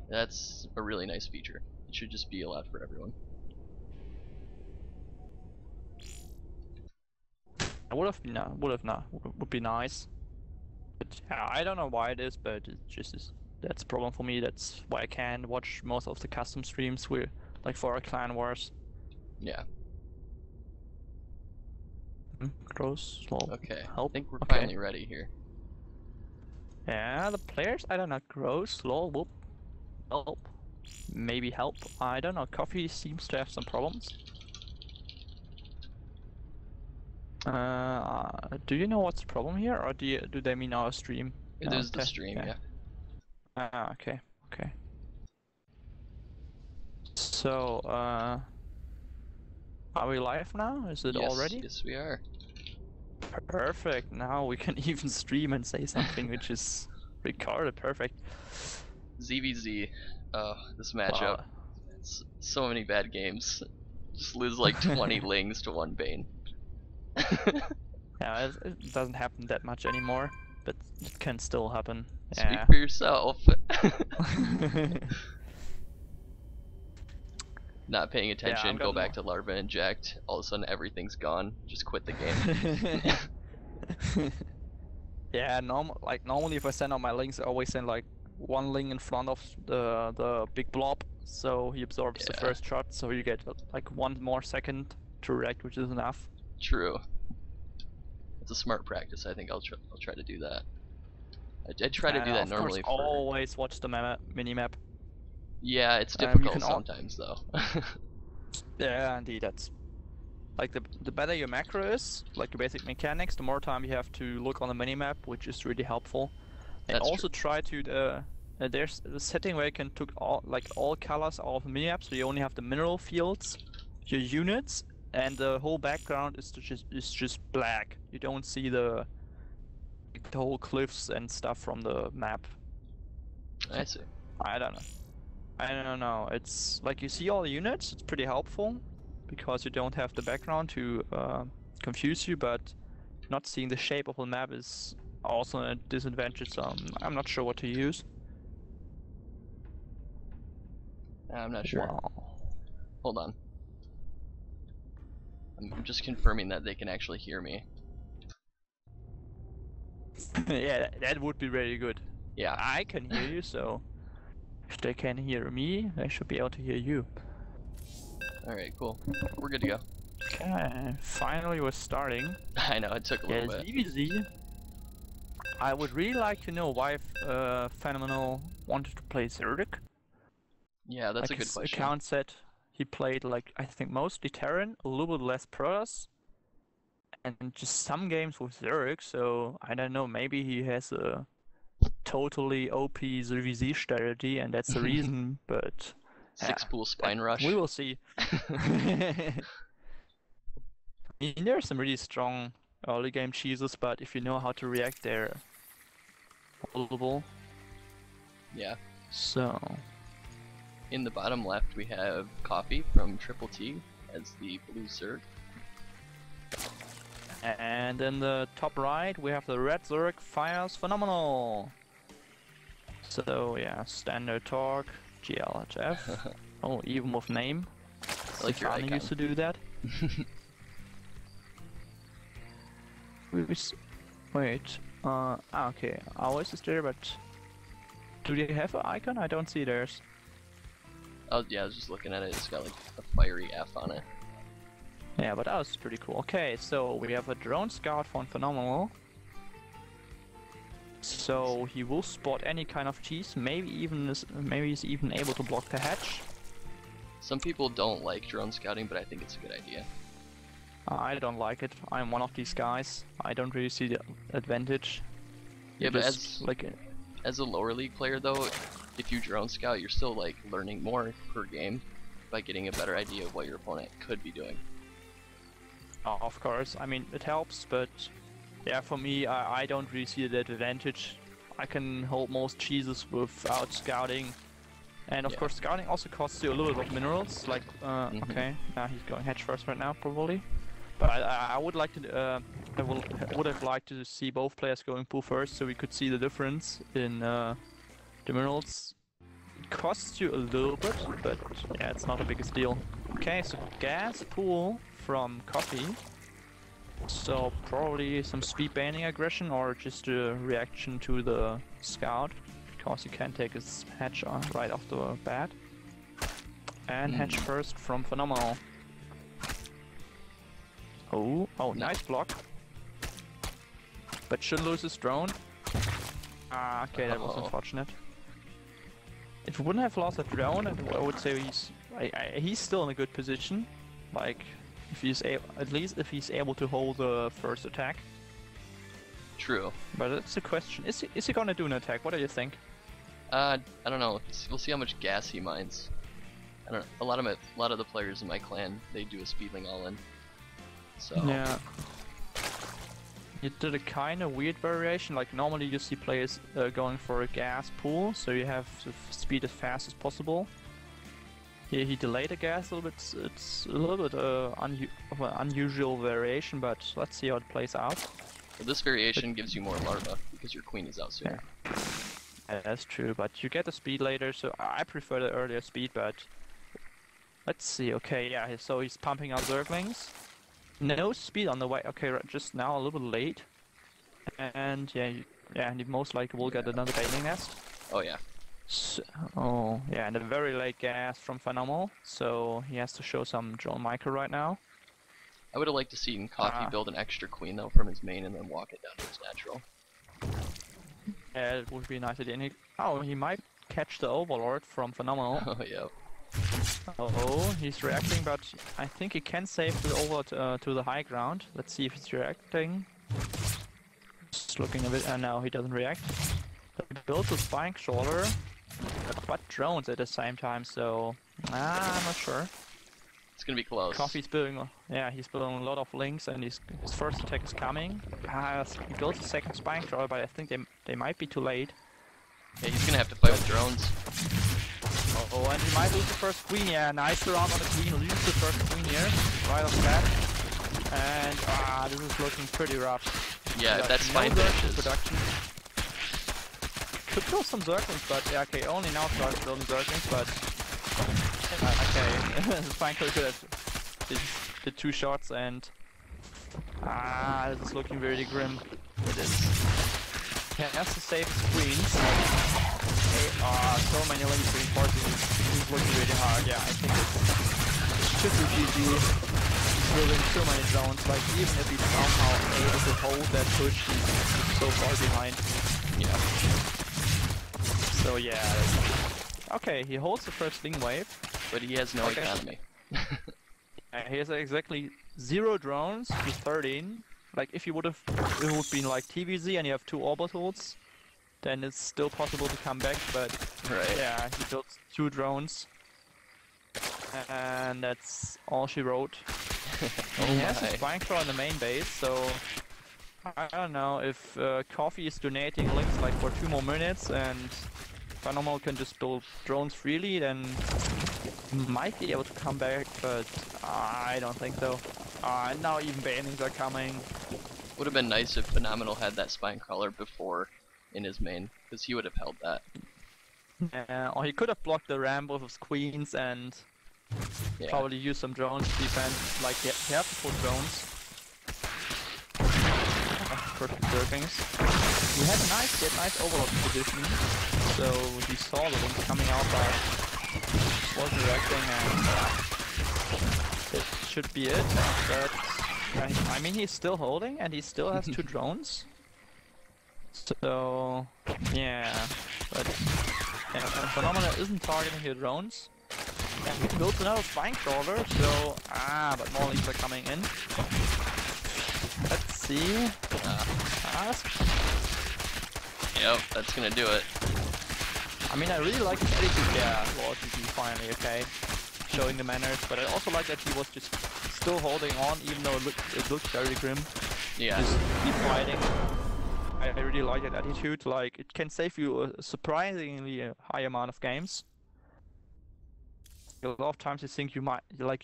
That's a really nice feature. It should just be allowed for everyone. Would be nice. But yeah, I don't know why it is, but it just is. That's a problem for me. That's why I can't watch most of the custom streams we like for our clan wars. Yeah. Gross, slow. Okay. Help. I think we're Okay. finally ready here. Yeah, the players. I don't know. Gross, slow. Whoop. Help. Maybe help. I don't know. Coffee seems to have some problems. Do you know what's the problem here, or do they mean our stream? It is the stream, yeah. Ah, okay, okay. So, are we live now? Is it already? Yes, we are. Perfect. Now we can even stream and say something which is recorded. Perfect. ZVZ. This matchup. It's so many bad games. Just lose like 20 Lings to 1 Bane. Yeah, it doesn't happen that much anymore, but it can still happen. Speak for yourself. Not paying attention, go back to Larva Inject, all of a sudden everything's gone, just quit the game. Yeah, normally if I send out my links, I always send like 1 link in front of the big blob, so he absorbs the first shot, so you get like 1 more second to react, which is enough. True. It's a smart practice. I think I'll try to do that. I try to do that normally. Of course, always watch the minimap. Yeah, it's difficult sometimes though. Yeah, indeed. That's like the better your macro is, like your basic mechanics, the more time you have to look on the minimap, which is really helpful. And That's also true. try to there's the setting where you can take all colors out of the minimap, so you only have the mineral fields, your units, and the whole background is just black. You don't see the whole cliffs and stuff from the map. I see. I don't know. It's like you see all the units. It's pretty helpful because you don't have the background to confuse you, but not seeing the shape of the map is also a disadvantage. So I'm not sure what to use. I'm not sure. Wow. Hold on. I'm just confirming that they can actually hear me. Yeah, that would be really good. Yeah. I can hear you, so if they can hear me, they should be able to hear you. Alright, cool. We're good to go. Okay, finally we're starting. I know, it took a little bit. ZVZ. I would really like to know why Phenomenal wanted to play Zerdik. Yeah, that's a good question. His account said he played like, I think mostly Terran, a little bit less Protoss, and just some games with Zerg, so I don't know, maybe he has a totally OP ZVZ strategy and that's the reason, but... 6-pool Spine Rush. We will see. I mean, there are some really strong early game cheeses, but if you know how to react, they're holdable. Yeah. So... In the bottom left we have Coffee from TrpleT as the blue Zerg. And in the top right we have the red Zerg fires Phenomenal. So yeah, standard talk, GLHF. Oh, even with name. I like your icon. Used to do that. Wait, okay, ours is there, but do they have an icon? I don't see theirs. Oh yeah, I was just looking at it, it's got like a fiery F on it. Yeah, but that was pretty cool. Okay, so we have a drone scout from Phenomenal. So he will spot any kind of cheese, maybe he's even able to block the hatch. Some people don't like drone scouting, but I think it's a good idea. I don't like it. I'm one of these guys. I don't really see the advantage. Yeah, but as a lower league player though, if you drone scout, you're still like learning more per game by getting a better idea of what your opponent could be doing. Of course, I mean it helps, but yeah, for me, I don't really see that advantage. I can hold most cheeses without scouting, and of course, scouting also costs you a little bit of minerals. Like, okay, now he's going hatch first right now, probably. But I would like to, would have liked to see both players going pool first, so we could see the difference in the minerals it costs you a little bit, but yeah, it's not the biggest deal. Okay, so gas pool from coffee. So probably some speed banning aggression or just a reaction to the scout, because he can take his hatch right off the bat. And hatch first from Phenomenal. Oh, nice block. But should lose his drone. Ah, okay, that was unfortunate. If we wouldn't have lost a drone, I would say he's still in a good position. Like, if he's at least if he's able to hold the first attack. True. But that's the question. Is he gonna do an attack? What do you think? I don't know. We'll see how much gas he mines. I don't know. A lot of the players in my clan, they do a speedling all in. So yeah. You did a kind of weird variation. Like normally you see players going for a gas pool, so you have to speed as fast as possible. Here he delayed the gas a little bit. It's a little bit of an unusual variation, but let's see how it plays out. Well, this variation gives you more larva because your queen is out sooner. Yeah, that's true, but you get the speed later, so I prefer the earlier speed, but let's see. Okay, yeah, so he's pumping out Zerglings. No speed on the way. Okay, just now a little bit late. And yeah, and he most likely will get another bailing nest. Oh yeah. So, oh yeah, and a very late gas from Phenomenal, so he has to show some drone micro right now. I would have liked to see Coffee build an extra queen though from his main and then walk it down to his natural. Yeah, it would be a nice idea. And he might catch the Overlord from Phenomenal. Oh yeah. Oh, he's reacting, but I think he can save the Overlord to the high ground. Let's see if he's reacting. Just looking a bit. No, he doesn't react. He built a spike shoulder, but drones at the same time, so I'm not sure. It's gonna be close. Coffee's building, he's building a lot of links, and his first attack is coming. He built a second spike shoulder, but I think they might be too late. Yeah, he's gonna have to fight with drones. Oh, and he might lose the first queen. Yeah, nice round on the queen. Lose the first queen here, right off the bat. And this is looking pretty rough. Yeah, if that spine finishes. Production. Could kill some Zerglings, but yeah, okay, only now starts building Zerglings, but okay, the spine kill could have did 2 shots, and this is looking very grim. It is. He has to save his queens. So many links reinforcing is working really hard. Yeah, I think it should be GG. He's building so many drones, like even if he's somehow able to hold that push, he's so far behind. Yeah. So yeah. Okay, he holds the first Sling Wave. But he has no economy. He has exactly 0 drones to 13. Like if you would have, it would be like TVZ and you have 2 orbitals, then it's still possible to come back, but yeah, he built 2 drones. And that's all she wrote. He has a spine crawl in the main base, so I don't know if Coffee is donating links like for 2 more minutes and Phenomenal can just build drones freely, then might be able to come back, but I don't think so. And now even bannings are coming. Would have been nice if Phenomenal had that spine crawler before in his main, because he would have held that. Or he could have blocked the ramp with his queens and probably use some drones to defend. Like he have to put drones. Perfect Zerglings. He had nice overload position, so he saw the links coming out, but wasn't reacting, and it should be it. But I mean, he's still holding, and he still has 2 drones. So yeah, but Phenomena isn't targeting his drones. And he built another spine crawler, so but more links are coming in. Let's see. Yep, that's gonna do it. I mean, I really like his attitude. Yeah, Lord GG finally, okay, showing the manners. But I also like that he was just still holding on, even though it looked very grim. Yeah. Just keep fighting. I really like that attitude. Like, it can save you a surprisingly high amount of games. A lot of times you think you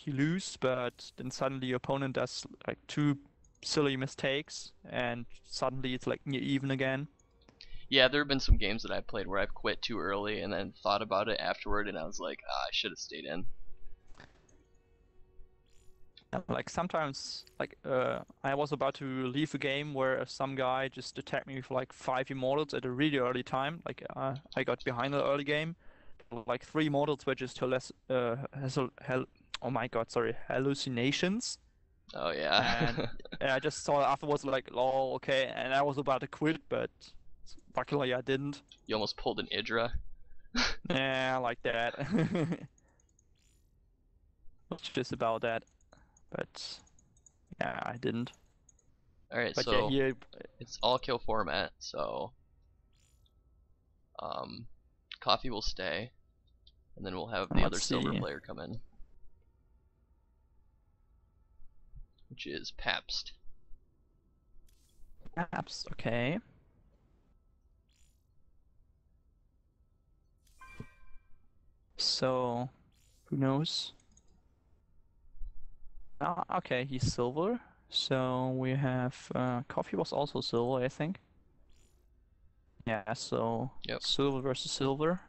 lose, but then suddenly your opponent does like 2 silly mistakes, and suddenly it's like near even again. Yeah, there have been some games that I've played where I've quit too early and then thought about it afterward, and I was like, I should have stayed in. Like sometimes, like I was about to leave a game where some guy just attacked me with like 5 immortals at a really early time. Like I got behind the early game. Like 3 immortals were just oh my god, sorry, hallucinations. Oh yeah. And I just saw it afterwards like, lol, okay. And I was about to quit, but luckily I didn't. You almost pulled an Idra. Yeah, like that. It's just about that, but yeah, I didn't. Alright, But yeah, so here, it's all kill format, so um, Coffee will stay, and then we'll have the other let's silver see. player come in, which is Pabst. Apps, okay. So, who knows? Ah, okay, he's silver. So we have Coffee was also silver, I think. Yeah, so Yep. silver versus silver.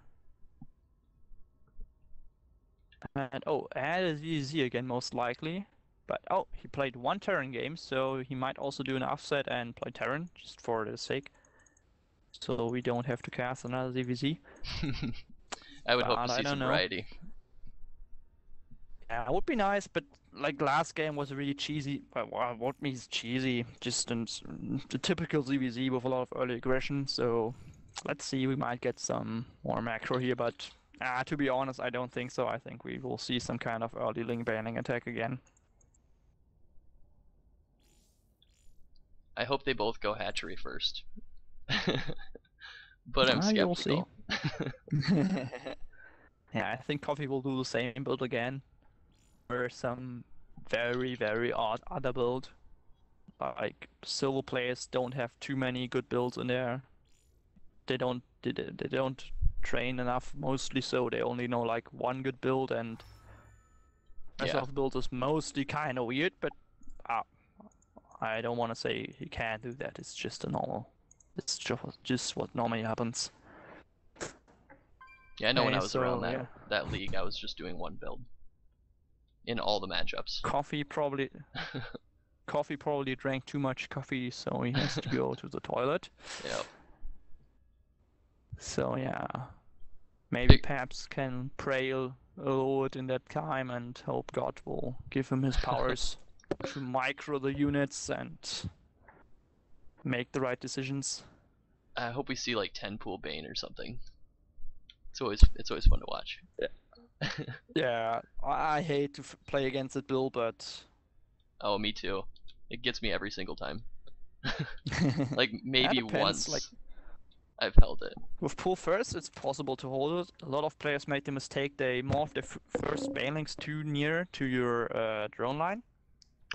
And oh, and is easy again, most likely. But oh, he played one Terran game, so he might also do an offset and play Terran, just for the sake. So we don't have to cast another ZVZ. I would But hope to I see don't some know. variety. Yeah, it would be nice, but like last game was really cheesy. Well, what means cheesy? Just the typical ZVZ with a lot of early aggression. So let's see, we might get some more macro here, but to be honest, I don't think so. I think we will see some kind of early link banning attack again. I hope they both go hatchery first. But I'm You'll see. skeptical. Yeah, I think Coffee will do the same build again, or some very, very odd other build. Like silver players don't have too many good builds in there. They don't train enough mostly, so they only know like one good build, and the rest Yeah, of the build is mostly kind of weird. But uh, I don't want to say he can't do that. It's just a normal. It's just what normally happens. yeah. I know when Okay, I was around so yeah, that league, I was just doing one build in all the matchups. Coffee probably drank too much coffee, so he has to go to the toilet. Yep. So yeah, maybe Paps can pray a lot in that time and hope God will give him his powers to micro the units and make the right decisions. I hope we see like 10 pool Bane or something. It's always fun to watch. Yeah, I hate to play against that build, but Oh, me too. It gets me every single time. Like that maybe depends. once Like I've held it. with pull first, it's possible to hold it. A lot of players make the mistake they morph their first banelings too near to your drone line,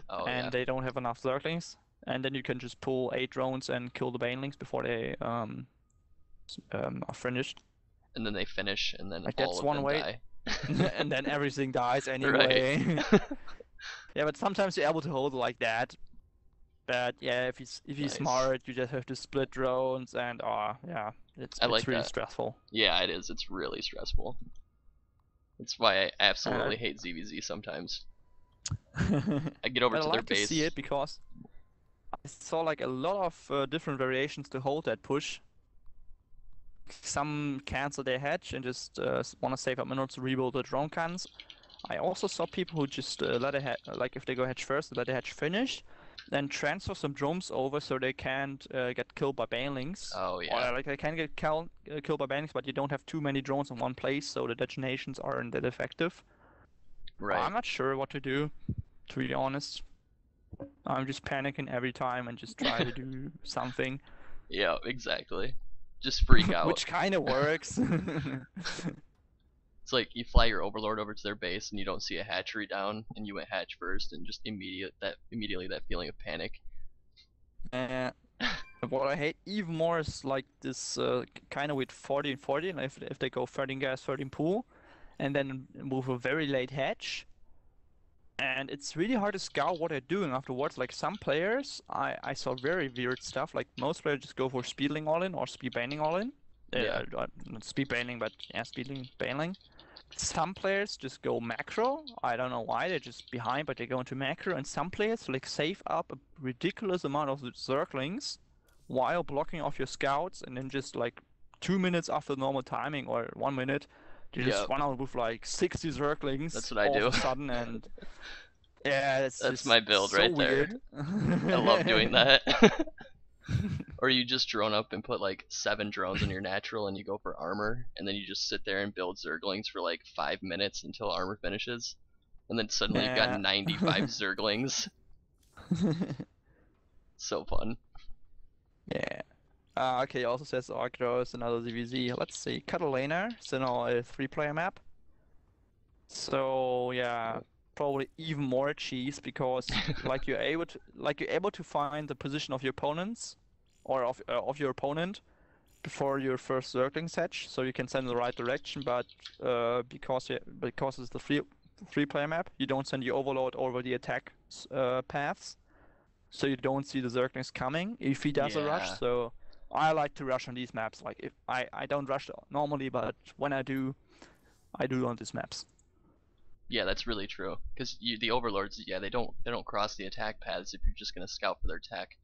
Oh and yeah. they don't have enough zerglings, and then you can just pull 8 drones and kill the banelings before they are finished. And then they finish, and then Like all that's of one them way, die. and then everything dies Right. anyway. Yeah, but sometimes you're able to hold it like that. But yeah, if he's Nice. smart, you just have to split drones, and yeah, it's I like really that. stressful. Yeah, it is. It's really stressful. That's why I absolutely hate ZVZ sometimes. I get over But I to their like to base. see it because I saw like a lot of different variations to hold that push. Some cancel their hedge and just want to save up minerals to rebuild the drone cans. I also saw people who just let a like if they go hedge first, let the hedge finish, then transfer some drones over so they can't get killed by banelings. Oh yeah. Or like they can get killed by banelings, but you don't have too many drones in one place, so the detonations aren't that effective. Right. I'm not sure what to do, to be honest. I'm just panicking every time and just try to do something. Yeah, exactly. Just freak out. Which kind of works. It's like you fly your overlord over to their base and you don't see a hatchery down, and you went hatch first, and just immediately that feeling of panic. Uh, what I hate even more is like this kind of with 40 and 40, and if they go 13 gas, 13 pool, and then move a very late hatch, And it's really hard to scout what they're doing afterwards. Like some players, I saw very weird stuff. Like most players just go for speedling all in or speed bailing all in. Yeah. Not speed bailing, but yeah, speedling bailing. Some players just go macro. I don't know why, they're just behind, but they go into macro. And some players like save up a ridiculous amount of the circlings while blocking off your scouts, and then just like 2 minutes after normal timing or 1 minute, they just run out with like 60 circlings That's what I all do. of a sudden, and yeah, That's just my build so right weird. there. I love doing that. Or you just drone up and put like 7 drones on your natural and you go for armor, and then you just sit there and build zerglings for like 5 minutes until armor finishes, and then suddenly you've got Yeah. 95 zerglings. So fun. Yeah. Okay, also says Arctos, another ZVZ. Let's see, Catalina, so now a 3-player map. So yeah, probably even more cheese because like you're able to find the position of your opponents or of your opponent before your first circling setch, so you can send in the right direction. But because it's the 3-player map, you don't send your overload over the attack paths, so you don't see the zerglings coming if he does a rush. Yeah. So I like to rush on these maps. Like if I don't rush normally, but when I do on these maps. Yeah, that's really true. Because the overlords, yeah, they don't cross the attack paths if you're just gonna scout for their tech.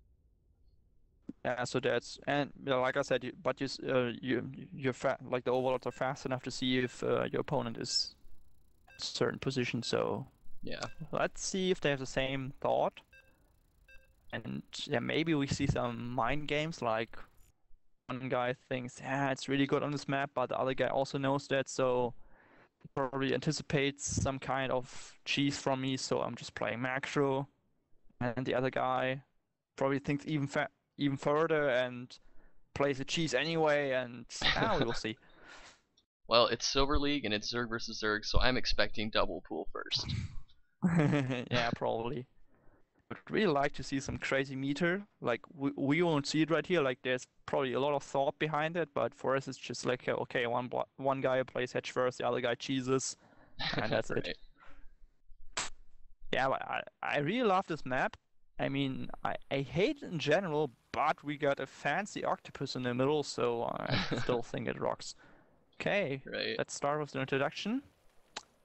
Yeah, so that's, and you know, like I said, you're like the overlords are fast enough to see if your opponent is a certain position. So Yeah. let's see if they have the same thought. And yeah, maybe we see some mind games, like one guy thinks, yeah, it's really good on this map, but the other guy also knows that, so probably anticipates some kind of cheese from me, so I'm just playing macro. And the other guy probably thinks even further and plays a cheese anyway, and we will see. Well, it's Silver League and it's Zerg versus Zerg, so I'm expecting double pool first. Yeah, probably. Would really like to see some crazy meter. Like we won't see it right here. Like there's probably a lot of thought behind it, but for us it's just like okay, one guy plays hedge first, the other guy cheeses, and that's Right. it. Yeah, but I really love this map. I mean, I hate it in general, but we got a fancy octopus in the middle, so I still think it rocks. Okay, Right. let's start with the introduction.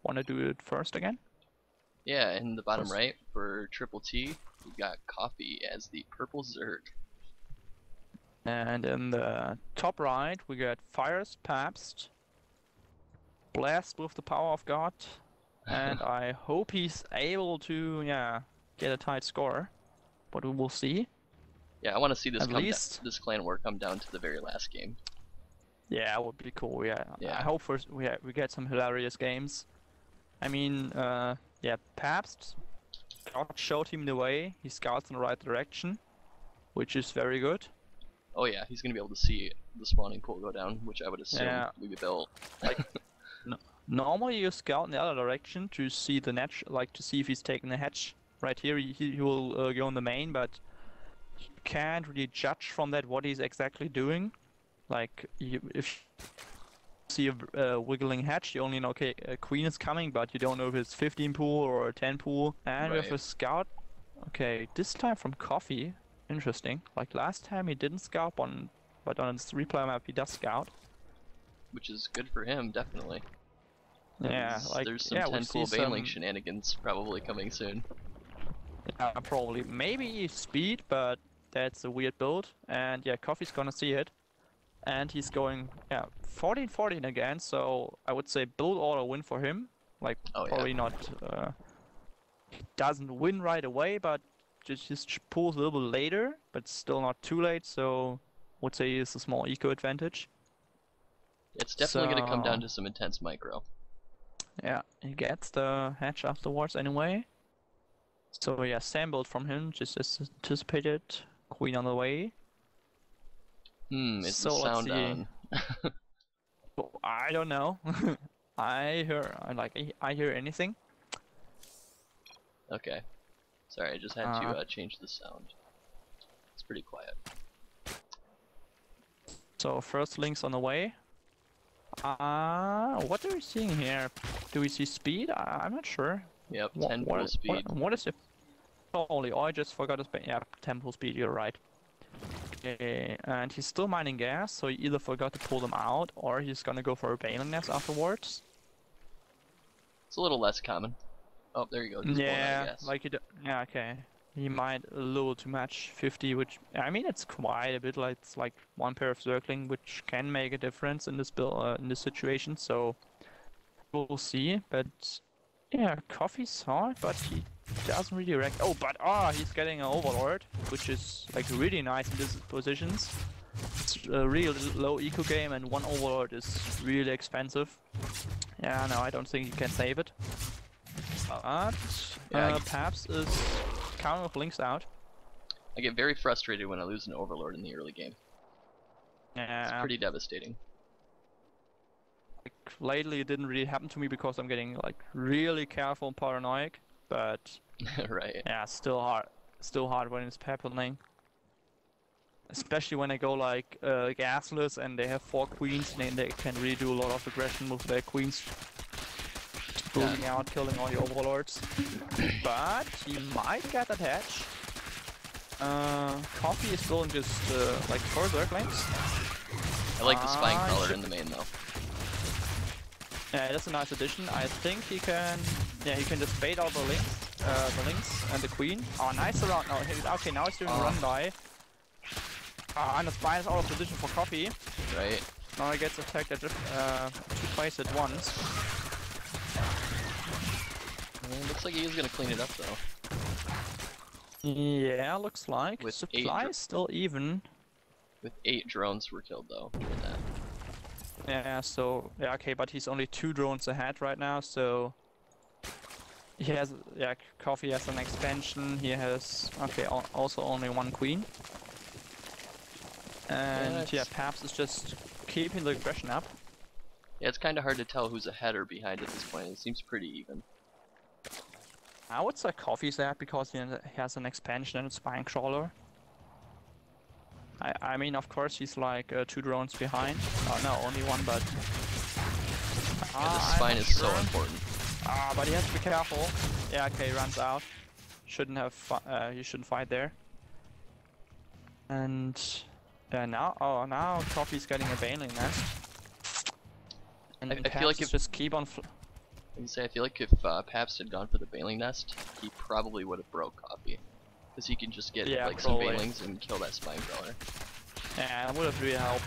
Wanna do it first again? Yeah, in the bottom First. right for TrpleT, we've got Coffee as the purple Zerg. And in the top right, we got Fires Pabst, Blast with the power of God, and I hope he's able to, get a tight score, but we will see. Yeah, I want to see this At least, this clan war come down to the very last game. yeah, it would be cool. Yeah, Yeah. I hope first we get some hilarious games. I mean, yeah, Pabst, God showed him the way. He scouts in the right direction, which is very good. Oh yeah, he's gonna be able to see the spawning pool go down, which I would assume Yeah. we built. Like, normally you scout in the other direction to see the netch, like to see if he's taking the hatch. Right here, he will go in the main, but you can't really judge from that what he's exactly doing. Like, if you see a wiggling hatch, you only know, okay, a queen is coming, but you don't know if it's 15 pool or a 10 pool. And with Right. a scout, okay, this time from Coffee, interesting. Like last time he didn't scout but on his 3-player map he does scout. Which is good for him, definitely. Yeah, like There's some yeah, 10 we see pool Baneling some. shenanigans probably coming soon. Probably maybe speed, but that's a weird build. And yeah, Coffee's gonna see it, and he's going 14-14 again. So I would say build order win for him. Like Oh, yeah. probably not. He doesn't win right away, but just pulls a little bit later, but still not too late. So would say it's a small eco advantage. It's definitely gonna come down So to some intense micro. yeah, he gets the hatch afterwards anyway. So yeah, same build from him, just as anticipated. Queen on the way. Is So the let's sound see. on? Oh, I don't know. I hear anything. Okay. Sorry, I just had to change the sound. It's pretty quiet. So first links on the way. What are we seeing here? Do we see speed? I'm not sure. Yep, 10 full speed. What is it? Holy, oh, I just forgot to spend. Yeah, temple speed, you're right. Okay, and he's still mining gas, so he either forgot to pull them out or he's gonna go for a baneling nest afterwards. It's a little less common. Oh, there you go. Just pulling out gas. Like yeah, okay. He mined a little too much, 50, which I mean it's quite a bit. Like it's like one pair of circling, which can make a difference in this build, in this situation. So we'll see. But yeah, Coffee saw it, but he doesn't really react. Oh, but he's getting an Overlord, which is like really nice in these positions. It's a really low eco game, and one Overlord is really expensive. Yeah, no, I don't think he can save it. But Paps is counting with links out. I get very frustrated when I lose an Overlord in the early game. Yeah. It's pretty devastating. Like, lately it didn't really happen to me because I'm getting like really careful and paranoid, but right. yeah, still hard when it's peppling. Especially when they go like gasless and they have 4 queens, and they can really do a lot of aggression with their queens. Bullying out, killing all the overlords. But he might get that hatch. Coffee is building just like 4 Zerglings. I like the spine crawler in the main though. Yeah, that's a nice addition. I think he can. Yeah, he can just bait out the links and the queen. Oh, nice around. No, okay, now he's doing a run by. And the spine is out of position for Coffee. Right. Now he gets attacked at 2 places at once. Looks like he is gonna clean it up though. Yeah, looks like. With supply is still even. With 8 drones were killed though. Doing that. Yeah, so yeah, okay, but he's only 2 drones ahead right now, so he has Coffee has an expansion. He has also only 1 queen. And yeah, Paps is just keeping the aggression up. Yeah, it's kind of hard to tell who's ahead or behind at this point. It seems pretty even. I would say Coffee's ahead because he has an expansion and a spine crawler. I mean, of course, he's like 2 drones behind. No, only 1, but... Yeah, the spine is so important. But he has to be careful. Yeah, okay, he runs out. Shouldn't have... he shouldn't fight there. And... yeah, now Coffee's getting a baneling nest. And I feel like if... just keep on... I feel like if Paps had gone for the baneling nest, he probably would have broke Coffee. Because he can just get some banelings and kill that spine crawler. Yeah, that would have really helped.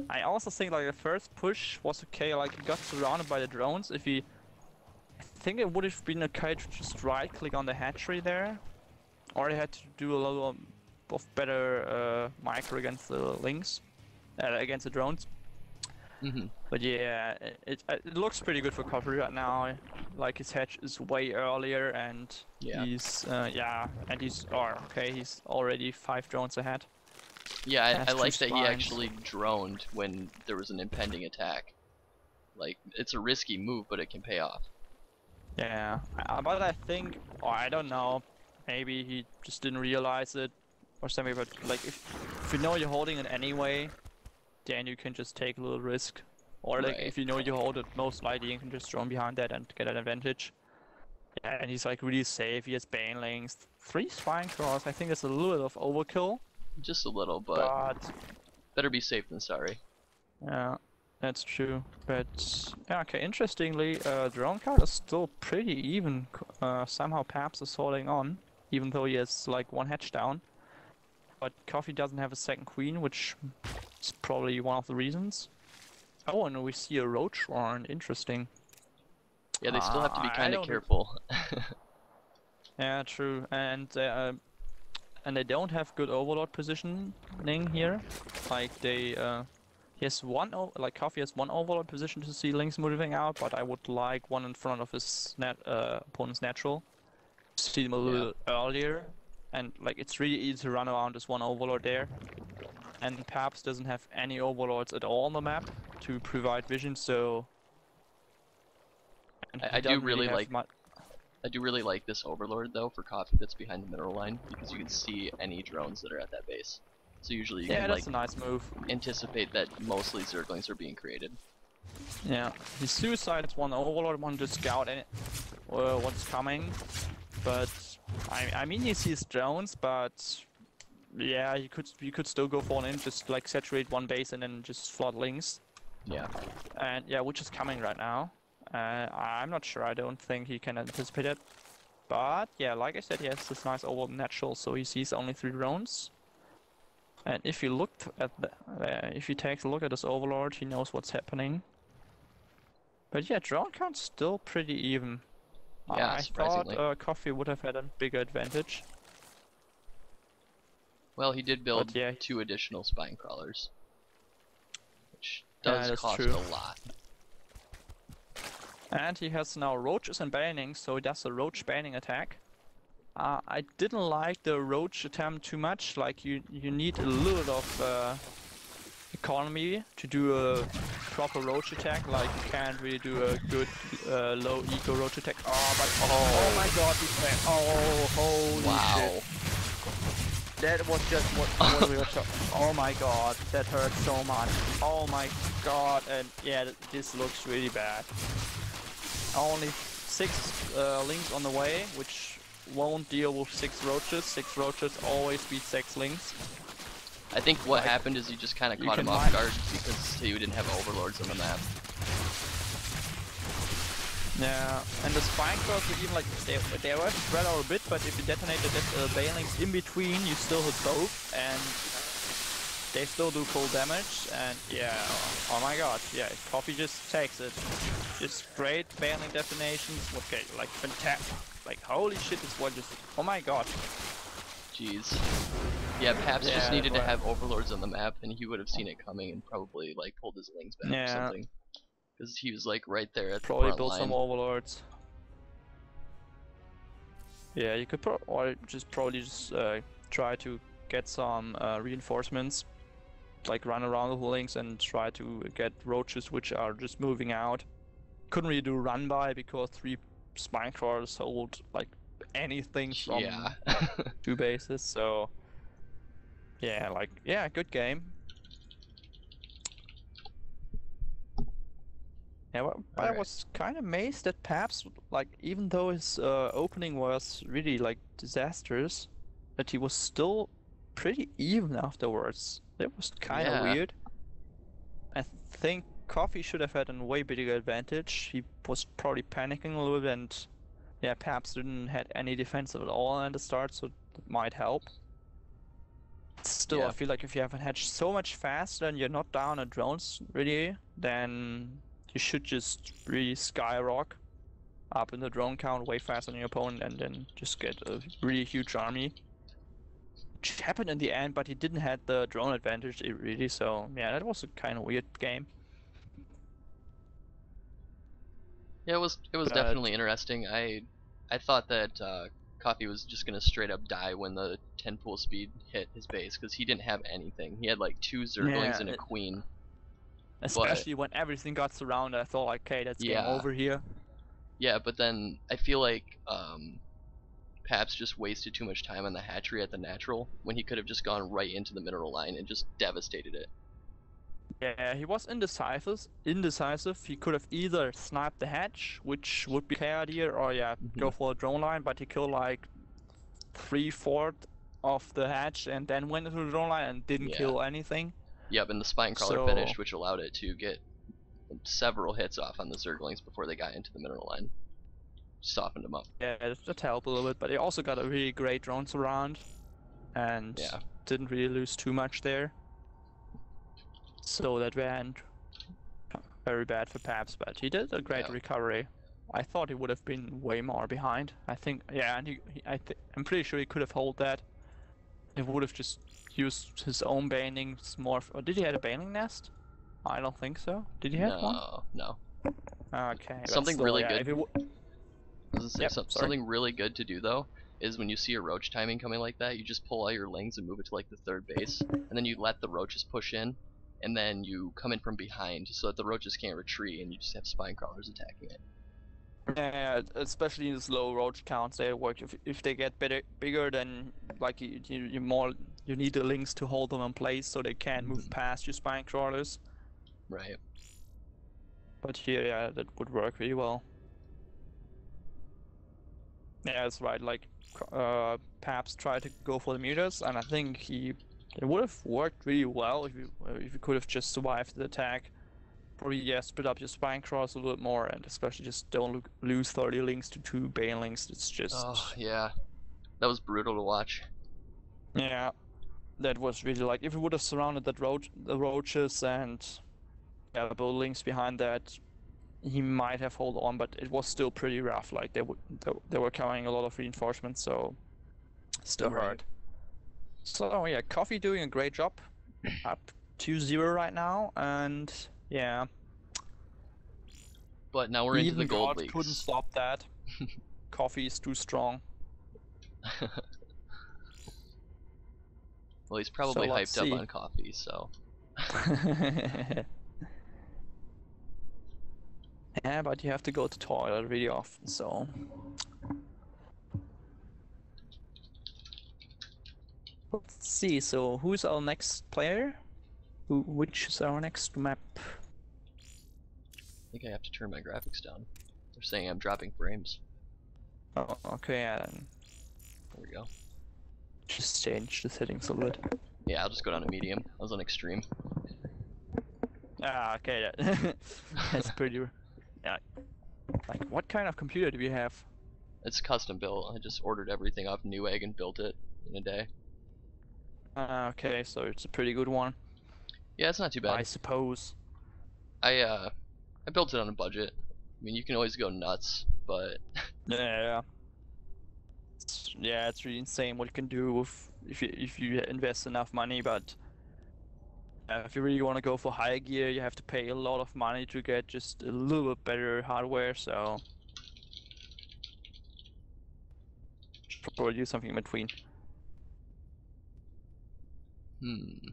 I also think like the first push was okay, like he got surrounded by the drones. I think it would have been okay to just right click on the hatchery there. Or he had to do a little of better micro against the links, against the drones. But yeah, it looks pretty good for Coffee right now. Like his hatch is way earlier, and he's he's already 5 drones ahead. Yeah, I like that he actually droned when there was an impending attack. Like, it's a risky move, but it can pay off. Yeah, but I think, I don't know, maybe he just didn't realize it or something. But like, if you know you're holding it anyway, then you can just take a little risk. Or like if you know you hold it most likely, you can just drone behind that and get an advantage. Yeah, and he's like really safe. He has banelings, 3 spine crawls. I think it's a little bit of overkill. Just a little, but better be safe than sorry. Yeah, that's true. But yeah, okay. Interestingly, drone count is still pretty even. Somehow Paps is holding on, even though he has like 1 hatch down. But Coffee doesn't have a 2nd queen, which is probably one of the reasons. Oh, and we see a roach horn. Interesting. Yeah, they still have to be kind of careful. Yeah, true. And they don't have good overlord positioning here. Like he has Coffee has 1 overlord position to see links moving out, but I would like 1 in front of his opponent's natural. See them a little earlier. And like it's really easy to run around as 1 overlord there. And Paps doesn't have any overlords at all on the map to provide vision, so I do really like this overlord though for Coffee that's behind the mineral line, because you can see any drones that are at that base. So usually you can that's a nice move. Anticipate that mostly Zerglings are being created. Yeah, he suicides 1 overlord, 1 just scout, and what's coming. But I mean, he sees drones, but yeah, you could still go for an in, just like saturate one base and then just flood links. Yeah. And yeah, which is coming right now. I'm not sure. I don't think he can anticipate it. But yeah, like I said, he has this nice overall natural, so he sees only 3 drones. And if you looked at the, if you take a look at this overlord, he knows what's happening. But yeah, drone count's still pretty even. Yeah, I surprisingly. thought Coffee would have had a bigger advantage. Well, he did build yeah, 2 additional spine crawlers, which yeah, does that's cost true. a lot. And he has now roaches and banning, so he does a roach banning attack. I didn't like the roach attempt too much. Like you need a little bit of economy to do a proper roach attack. Like you can't really do a good low eco roach attack. Oh my god, he's back. Oh, holy shit. That was just what we were talking. Oh my god, that hurt so much. Oh my god, and yeah, this looks really bad. Only 6 links on the way, which won't deal with 6 roaches. 6 roaches always beat 6 links. I think what happened is you just kind of caught him off guard because you didn't have overlords on the map. Yeah, and the spine crawls were even like, they were spread out a bit, but if you detonated that banelings in between, you still hit both, and they still do full damage, and yeah, oh my god, yeah, Coffee just takes it. Just great baneling detonations, okay, like fantastic, like holy shit, this one just, oh my god. Jeez. Yeah, Paps just needed to have overlords on the map, and he would have seen it coming and probably like pulled his wings back or something. Because he was like right there at the front line. Probably build some overlords. Yeah, you could probably just try to get some reinforcements, like run around the links and try to get roaches which are just moving out. Couldn't really do run by because 3 spine crawlers hold like anything from 2 bases, so yeah, like, yeah, good game. Yeah, but I was kind of amazed that Paps, like, even though his opening was really like disastrous, that he was still pretty even afterwards. That was kind of weird. I think Coffee should have had a way bigger advantage. He was probably panicking a little bit, and yeah, Paps didn't had any defensive at all at the start, so that might help. Still, I feel like if you have a hatch so much faster and you're not down on drones really, then you should just really skyrock up in the drone count way faster than your opponent and then just get a really huge army. Which happened in the end, but he didn't have the drone advantage really, so yeah, that was a kind of weird game. Yeah, it was definitely interesting. I thought that Coffee was just gonna straight up die when the 10 pool speed hit his base because he didn't have anything. He had like 2 Zerglings and a queen. Especially when everything got surrounded, I thought like, okay, that's game over here. Yeah, but then I feel like Paps just wasted too much time on the hatchery at the natural when he could have just gone right into the mineral line and just devastated it. Yeah, he was indecisive. He could have either sniped the hatch, which would be okay idea, or go for a drone line, but he killed like 3/4 of the hatch and then went into the drone line and didn't kill anything. Yep, and the spine crawler finished, which allowed it to get several hits off on the Zerglings before they got into the mineral line. Softened them up. Yeah, that helped a little bit, but they also got a really great drone surround and didn't really lose too much there. So that went very bad for Paps, but he did a great recovery. I thought he would have been way more behind. I think, and I'm pretty sure he could have held that. He would have just used his own banings more. Or did he have a baning nest? I don't think so. Did he have one? No. Okay. Something really good. Something really good to do though is when you see a roach timing coming like that, you just pull all your lings and move it to like the 3rd base, and then you let the roaches push in, and then you come in from behind so that the roaches can't retreat, and you just have spine crawlers attacking it. Yeah, especially in the low roach counts, they work. If they get bigger, then like you need the links to hold them in place so they can't move past your spine crawlers. Right. But here, yeah, that would work really well. Yeah, that's right. Like, Paps tried to go for the mutas, and I think it would have worked really well if you could have just survived the attack. Probably, yeah, split up your spine cross a little bit more, and especially just don't lose 30 links to 2 Bane links. It's Oh just, yeah, that was brutal to watch. yeah, that was really like if you would have surrounded the roaches and yeah, the bull links behind that, he might have held on, but it was still pretty rough. Like they were carrying a lot of reinforcements, so still Right. hurt. So yeah, Coffee doing a great job. Up 2-0 right now, and yeah, But now we're into the even gold God couldn't leagues. stop that. Coffee is too strong. Well, he's So probably let's hyped up see. on coffee, so. Yeah, but you have to go to toilet really often, so. Let's see, so who's our next player? Which is our next map? I think I have to turn my graphics down. They're saying I'm dropping frames. Oh, okay, yeah, then There we go. just change the settings a little bit. Yeah, I'll just go down to medium. I was on extreme. Ah, okay, that's pretty. Yeah, like what kind of computer do we have? It's custom built. I just ordered everything off Newegg and built it in a day. Ah, okay, so it's a pretty good one, Yeah, it's not too I bad. suppose. I built it on a budget. I mean, you can always go nuts, but Yeah, yeah, it's really insane what you can do if you invest enough money. But if you really want to go for high gear, you have to pay a lot of money to get just a little bit better hardware. So should probably do something in between. hmm.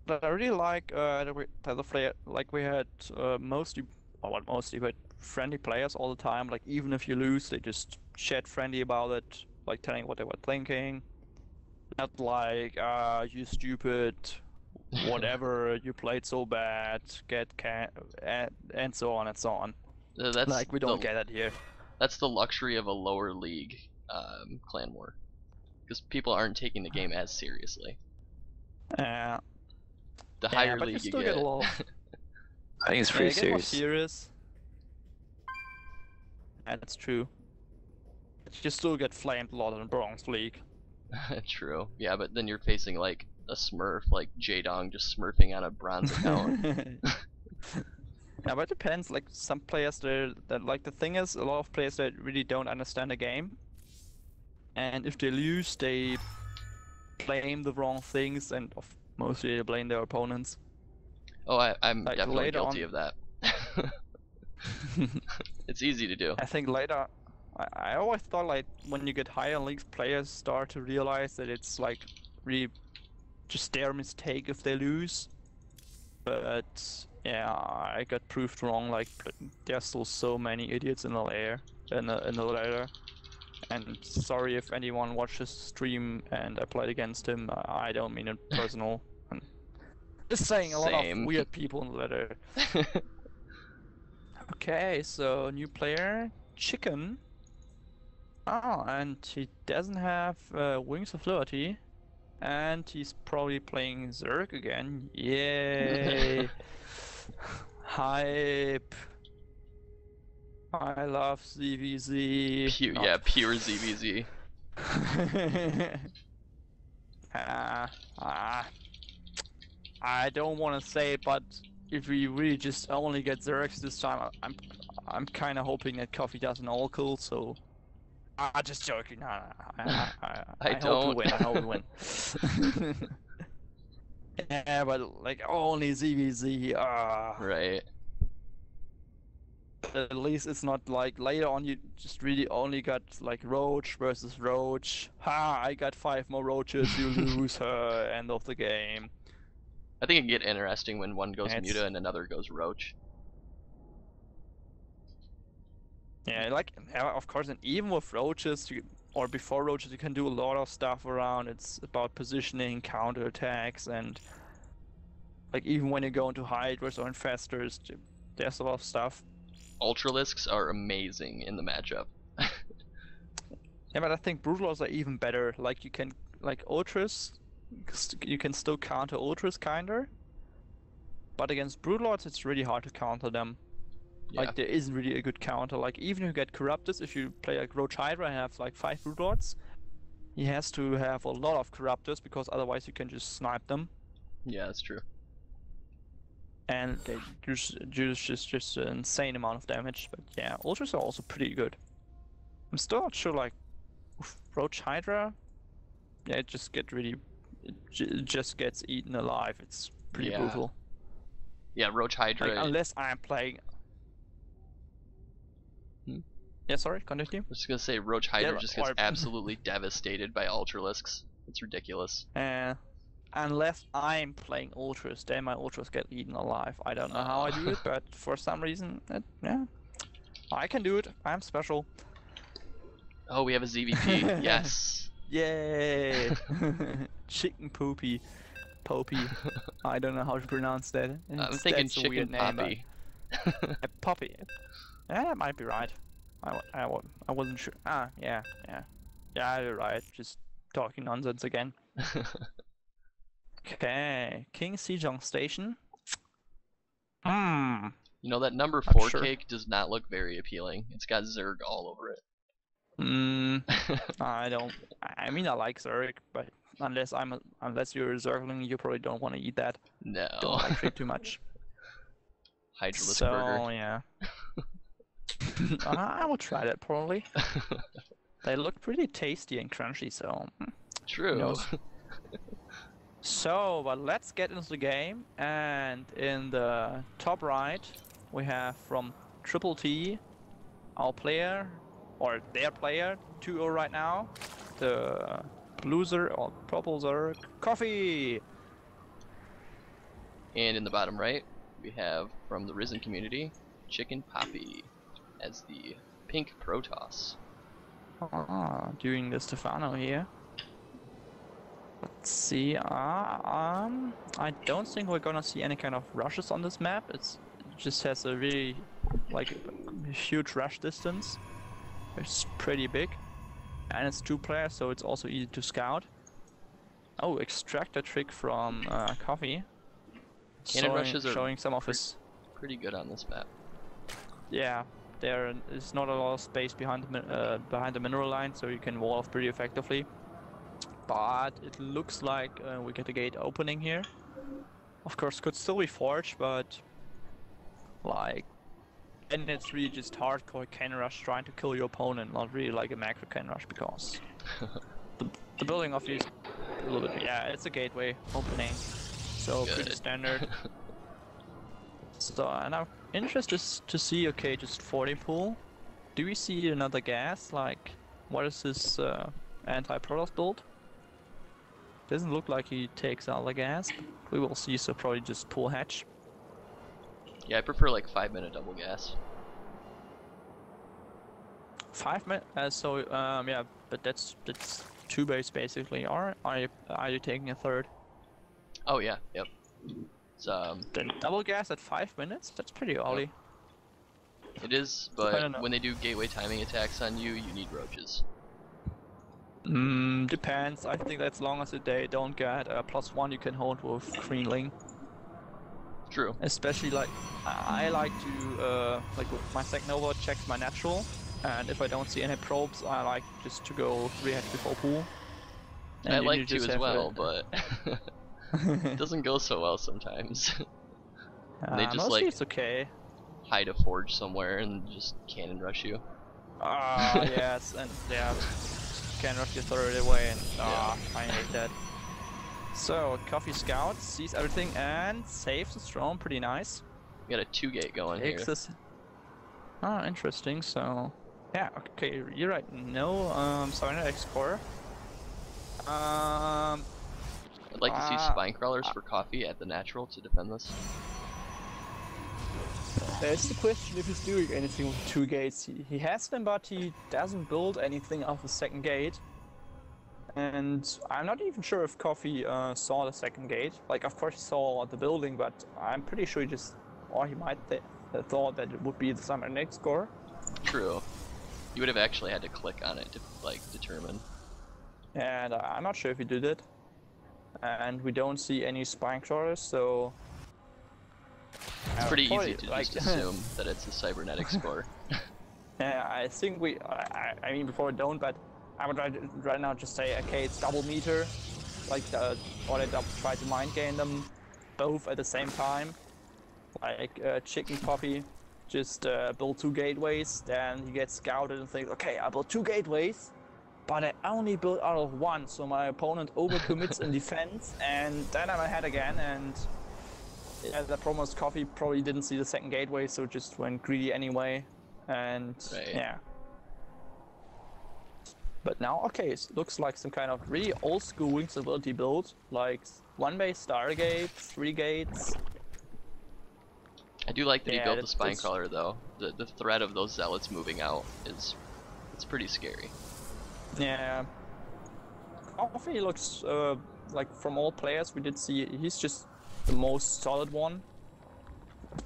But I really like that the player like we had mostly, or not mostly, but friendly players all the time. Like even if you lose, they just chat friendly about it, like telling what they were thinking. Not like, you stupid, whatever, you played so bad, and so on and so on. That's Like we the don't get it here. that's the luxury of a lower league clan war, because people aren't taking the game as seriously. Uh, The yeah, higher but you league you still get a get, lot of, I think it's yeah, pretty you get more serious. serious. And that's true. But you still get flamed a lot in Bronze League. true. Yeah, but then you're facing like a Smurf, like Jaedong just smurfing on a bronze account. Yeah, but it depends. Like some players, that like the thing is, a lot of players that really don't understand the game, and if they lose, they blame the wrong things, and mostly they blame their opponents. Oh, I'm Like definitely later guilty on, of that. It's easy to do. I think later, I always thought like when you get higher in leagues, players start to realize that it's like really just their mistake if they lose. But yeah, I got proved wrong. Like there's still so many idiots in the layer, in the ladder. And sorry if anyone watches the stream and I played against him. I don't mean it personal. I'm just saying a lot of Same. weird people in the ladder. Okay, so new player, Chicken. Oh, and he doesn't have Wings of Liberty. And he's probably playing Zerg again. Yay! Hype! I love ZVZ. Pure, Not. yeah, pure ZBZ. Ah, ah. I don't want to say it, but if we really just only get Zergs this time, I'm kind of hoping that Coffee does an all kill. So, just joking. Nah, I I hope we don't. win. I hope we win. Yeah, but like only ZVZ. Right. At least it's not like later on you just really only got like Roach versus Roach. Ha! I got 5 more Roaches. You lose her. End of the game. I think it can get interesting when one goes And Muta and another goes Roach. yeah, like of course, and even with Roaches, or before Roaches, you can do a lot of stuff around. It's about positioning, counter attacks, and like even when you go into Hydras or Infestors, there's a lot of stuff. Ultralisks are amazing in the matchup. Yeah, but I think Brutals are even better. Like you can, like Ultras, you can still counter Ultras kinda. But against Broodlords, it's really hard to counter them. Yeah. Like there isn't really a good counter. Like even if you get Corruptors, if you play like Roach Hydra and have like 5 Broodlords, he has to have a lot of Corruptors because otherwise you can just snipe them. Yeah, that's true. And they just an insane amount of damage. But yeah, Ultras are also pretty good. I'm still not sure like Roach Hydra. Yeah, it just just gets eaten alive. It's pretty brutal. Yeah, Roach Hydra. Like, unless I'm playing. Yeah, sorry, continue. I was just gonna say Roach Hydra just gets absolutely devastated by Ultralisks. It's ridiculous. Unless I'm playing Ultras, then my Ultras get eaten alive. I don't know how I do it, but for some reason, yeah, I can do it. I'm special. Oh, we have a ZVP. Yes. Yay! Chicken Poopy. I don't know how to pronounce that. I'm thinking Chicken Poppy. Poppy. Yeah, that might be right. I wasn't sure. Yeah, you're right. Just talking nonsense again. Okay, King Sejong Station. You know, that number 4 sure. cake does not look very appealing. It's got Zerg all over it. I don't. I mean, I like Zerg, but unless you're a Zergling, you probably don't want to eat that. No. Don't like it too much. Hydralisk burger. Yeah. I will try that probably. They look pretty tasty and crunchy, so. True. So, but let's get into the game, and in the top right, we have from TrpleT, our player, or their player, 2-0 right now, the loser or purple Zerg, Coffee! And in the bottom right, we have from the Risen community, Chicken Poppy, as the pink Protoss. Doing the Stefano here. Let's see, I don't think we're gonna see any kind of rushes on this map. It just has a really, like, a huge rush distance. It's pretty big. And it's 2 players, so it's also easy to scout. Oh, extractor trick from Coffee. Cannon rushes are showing some of his... pretty good on this map. Yeah, there is not a lot of space behind the mineral line, so you can wall off pretty effectively. But it looks like we get a gate opening here. Of course, could still be forged, but like, and it's really just hardcore cannon rush trying to kill your opponent, not really like a macro cannon rush, because the building of these a little bit. Yeah, it's a gateway opening, so good. Pretty standard. So, and I'm interested to see. Okay, just 40 pool. Do we see another gas? Like, what is this anti-Protoss build? Doesn't look like he takes all the gas. We will see, so probably just pull hatch. Yeah, I prefer like 5-minute double gas. 5 minutes? Yeah, but that's 2 base basically. Or are you taking a third? Oh yeah, yep. Then double gas at 5 minutes? That's pretty early. It is, but when they do gateway timing attacks on you, you need roaches. Depends. I think as long as they don't get a +1, you can hold with Greenling. True. Especially like, I like to, like my second over checks my natural, and if I don't see any probes, I like just to go 3 hatch before pool. And I like to as well, but it doesn't go so well sometimes. They just like it's okay. hide a forge somewhere and just cannon rush you. Yes, and yeah, can rush you throw it away, and I hate that. So Coffee scouts, sees everything, and saves the throne. Pretty nice. We got a 2-gate going here. Interesting. So yeah, okay, you're right. No, Sergeant X-Core. I'd like to see spine crawlers for Coffee at the natural to defend this. There's the question if he's doing anything with 2 gates. He has them, but he doesn't build anything off the second gate. And I'm not even sure if Coffee saw the second gate. Like, of course he saw the building, but I'm pretty sure he just, or he might have thought that it would be the Summer next score. True. You would have actually had to click on it to like determine. And I'm not sure if he did it. And we don't see any spine crawlers, so It's pretty probably, easy to like, just assume that it's a cybernetic spore. yeah, I think I mean, before we don't, but I would right now just say, okay, it's double meter, like, or I try to mind gain them both at the same time, like Chicken Poppy, just build 2 gateways, then you get scouted and think, okay, I built 2 gateways, but I only built out of 1, so my opponent overcommits in defense, and then I'm ahead again, and yeah, the problem was Coffee probably didn't see the second gateway, so just went greedy anyway, and Right. yeah. But now, okay, it looks like some kind of really old school Wings ability build, like 1 base Stargate, 3 gates. I do like that he Yeah, built the spine crawler though. The threat of those zealots moving out is it's pretty scary. Yeah. Coffee looks like from all players we did see, he's just the most solid one.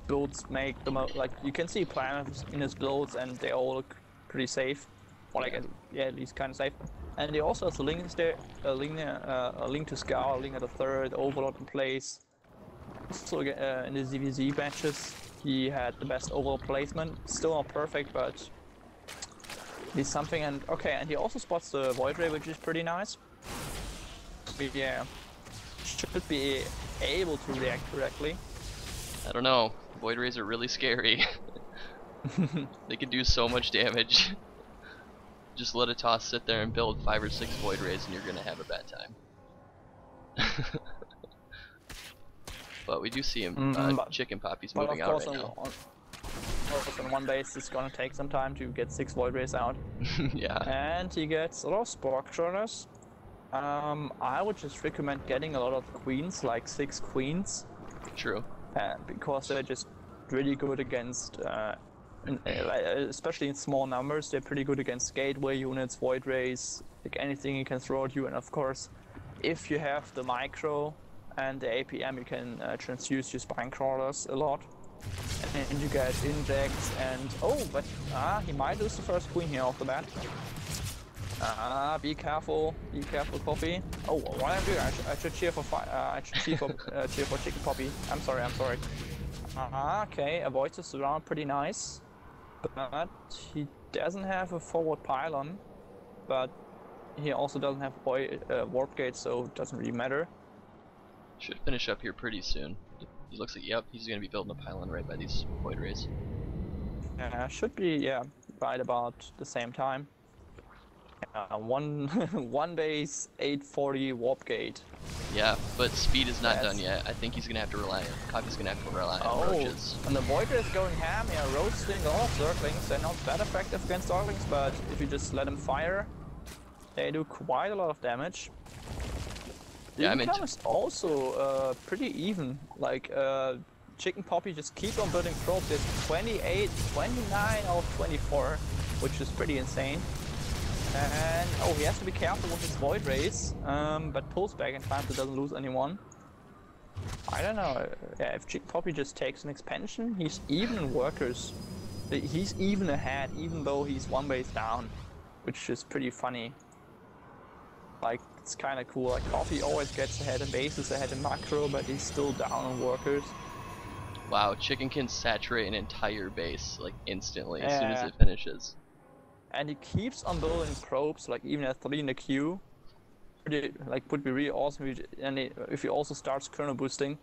Builds make the most, like, you can see plans in his builds and they all look pretty safe. Or like, yeah, at least kind of safe. And he also has a link there, a link to Scout, a link at the 3rd, Overlord in place. So in the ZVZ matches, he had the best overall placement. Still not perfect, but at least something. And okay, and he also spots the Void Ray, which is pretty nice. But yeah, should be able to react correctly. I don't know. Void Rays are really scary. They can do so much damage. Just let a toss sit there and build 5 or 6 Void Rays and you're gonna have a bad time. But we do see him, Chicken Poppy's moving out right now. On 1 base, it's gonna take some time to get 6 Void Rays out. Yeah. And he gets a lot of Spork Trawlers. I would just recommend getting a lot of queens, like 6 queens. True. Because they're just really good against, especially in small numbers, they're pretty good against gateway units, Void Rays, like anything you can throw at you. And of course, if you have the micro and the APM, you can transfuse your spine crawlers a lot. And you get injects and but he might lose the first queen here off the bat. Be careful, Coffee. Oh, what am I doing? I should cheer for cheer for Chicken Poppy. I'm sorry. Okay, avoids the surround pretty nice, but he doesn't have a forward pylon, but he also doesn't have warp gate, so it doesn't really matter. Should finish up here pretty soon. He looks like, yep, he's gonna be building a pylon right by these Void Rays. Should be, right about the same time. One base, 840 warp gate. Yeah, but speed is not done yet. I think he's gonna have to rely on. Coffee's gonna have to rely on roaches. And the Void Ray is going ham. Yeah, roaches doing a lot of Zerglings. They're not that effective against Zerglings, but if you just let them fire, they do quite a lot of damage. The income is also pretty even. Like Chicken Poppy just keep on building probes. There's 28, 29 out of 24, which is pretty insane. And he has to be careful with his Void Rays, but pulls back in time so doesn't lose anyone. I don't know, if Chicken Poppy just takes an expansion, he's even in workers. He's even ahead, even though he's 1 base down, which is pretty funny. Like, it's kind of cool. Like, Coffee always gets ahead in bases, ahead in macro, but he's still down on workers. Wow, Chicken can saturate an entire base like instantly as soon as it finishes. And he keeps on building probes, like even at 3 in the queue. Would be really awesome if he also starts chrono boosting.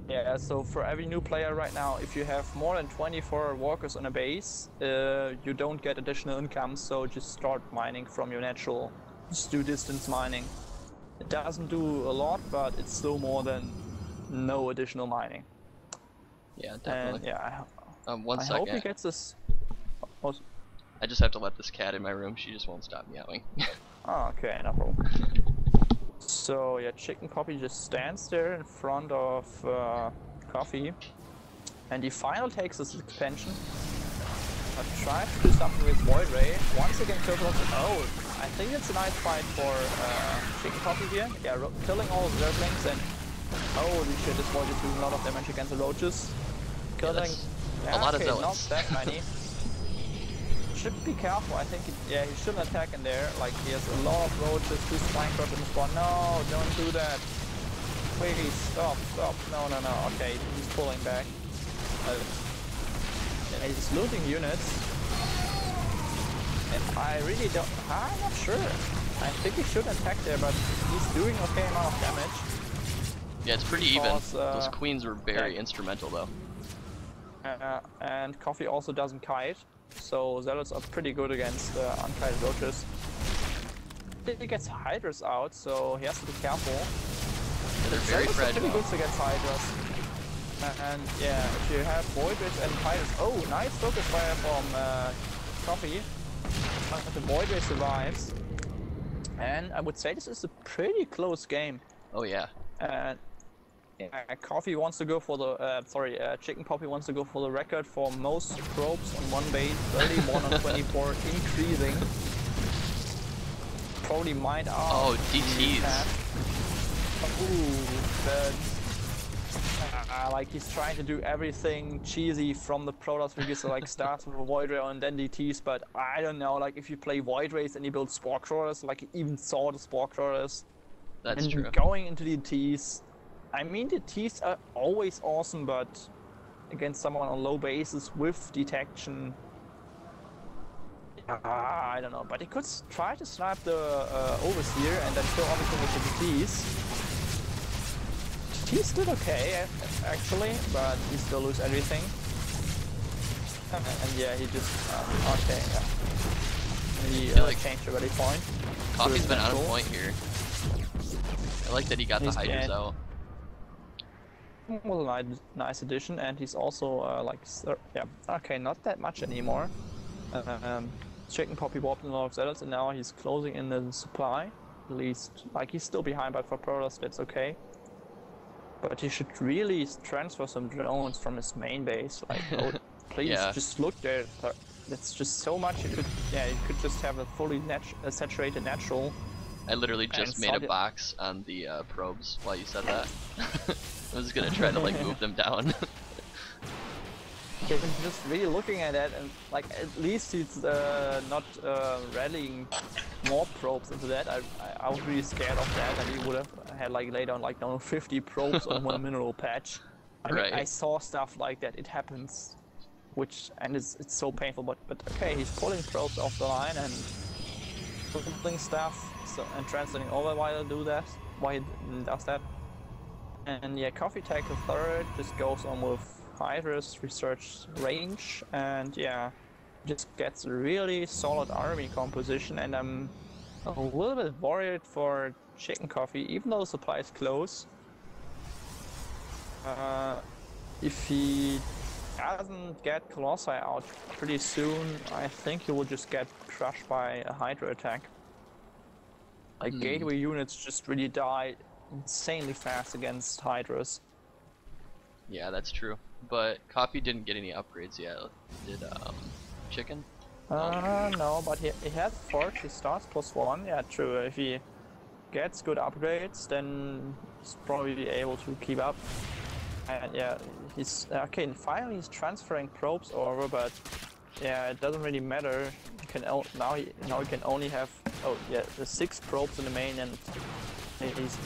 Yeah, so for every new player right now, if you have more than 24 walkers on a base, you don't get additional income, so just start mining from your natural. Just do distance mining. It doesn't do a lot, but it's still more than no additional mining. Yeah, definitely. And one second. I hope he gets this. I just have to let this cat in my room. She just won't stop meowing. Oh, okay, no problem. So yeah, Chicken Poppy just stands there in front of Coffee, and he finally takes this expansion. Tries to do something with Void Ray. Once again, TrpleT. I think it's a nice fight for Chicken Poppy here. Yeah, killing all the Zerglings, and holy shit, this Void is doing a lot of damage against the roaches. Killing a lot of zealots. Not that many. should be careful. I think, yeah, he shouldn't attack in there. Like, he has a lot of roaches, 2 spine crush in the spawn. No, don't do that. Please, stop. No. Okay, he's pulling back. Yeah, he's looting units. And I really don't... I'm not sure. I think he should attack there, but he's doing okay amount of damage. Yeah, it's pretty even. Those queens were very instrumental, though. And Coffee also doesn't kite, so zealots are pretty good against unkited roaches. He gets hydras out, so he has to be careful. Yeah, they're very fragile. Pretty good against hydras. And yeah, if you have voidage and hydras, oh, nice focus fire from Coffee. The voidage survives, and I would say this is a pretty close game. Oh yeah. Yeah, Coffee wants to go for the, Chicken Poppy wants to go for the record for most probes on one base, 31 on 24, increasing. Probably might out. Oh, DTs. Like he's trying to do everything cheesy from the Protoss because it like starts with a Void Ray and then DTs, but I don't know, like if you play Void Rays and you build Spore Crawlers, like you even saw the Spore Crawlers. That's true. Going into the DTs. I mean, the T's are always awesome, but against someone on low bases with detection, I don't know. But he could try to snipe the Overseer and then kill everything with the T's. T's did okay, actually, but he still loses everything. And yeah, he just okay, yeah. He changed the ready point. Coffee's been out of point here. I like that he got the hydras out. Was a nice addition, and he's also not that much anymore. Chicken Poppy warped in a lot of zealots, and now he's closing in the supply. At least, like he's still behind, but for Protoss that's okay. But he should really transfer some drones from his main base. Like, oh, please just look there. That's just so much. You could just have a fully saturated natural. I literally just made a box on the probes while you said that. I was gonna try to like move them down. Just really looking at that, and like at least he's not rallying more probes into that. I was really scared of that, and he would have had like laid on like 50 probes on one mineral patch. I mean, I saw stuff like that. It happens, and it's so painful. But okay, he's pulling probes off the line and pulling stuff. And translating over while he does that. And yeah, Coffee Tech the third just goes on with Hydras, research range, and yeah, just gets a really solid army composition. And I'm a little bit worried for Chicken Coffee, even though the supply is close. If he doesn't get Colossi out pretty soon, I think he will just get crushed by a Hydra attack. Like gateway units just really die insanely fast against Hydras. Yeah, that's true. But Coffee didn't get any upgrades yet. Did Chicken? No, but he has Forge. He starts +1. Yeah, true. If he gets good upgrades, then he's probably able to keep up. And yeah, he's okay. Finally, he's transferring probes over, but yeah, it doesn't really matter. Now he can only have the 6 probes in the main, and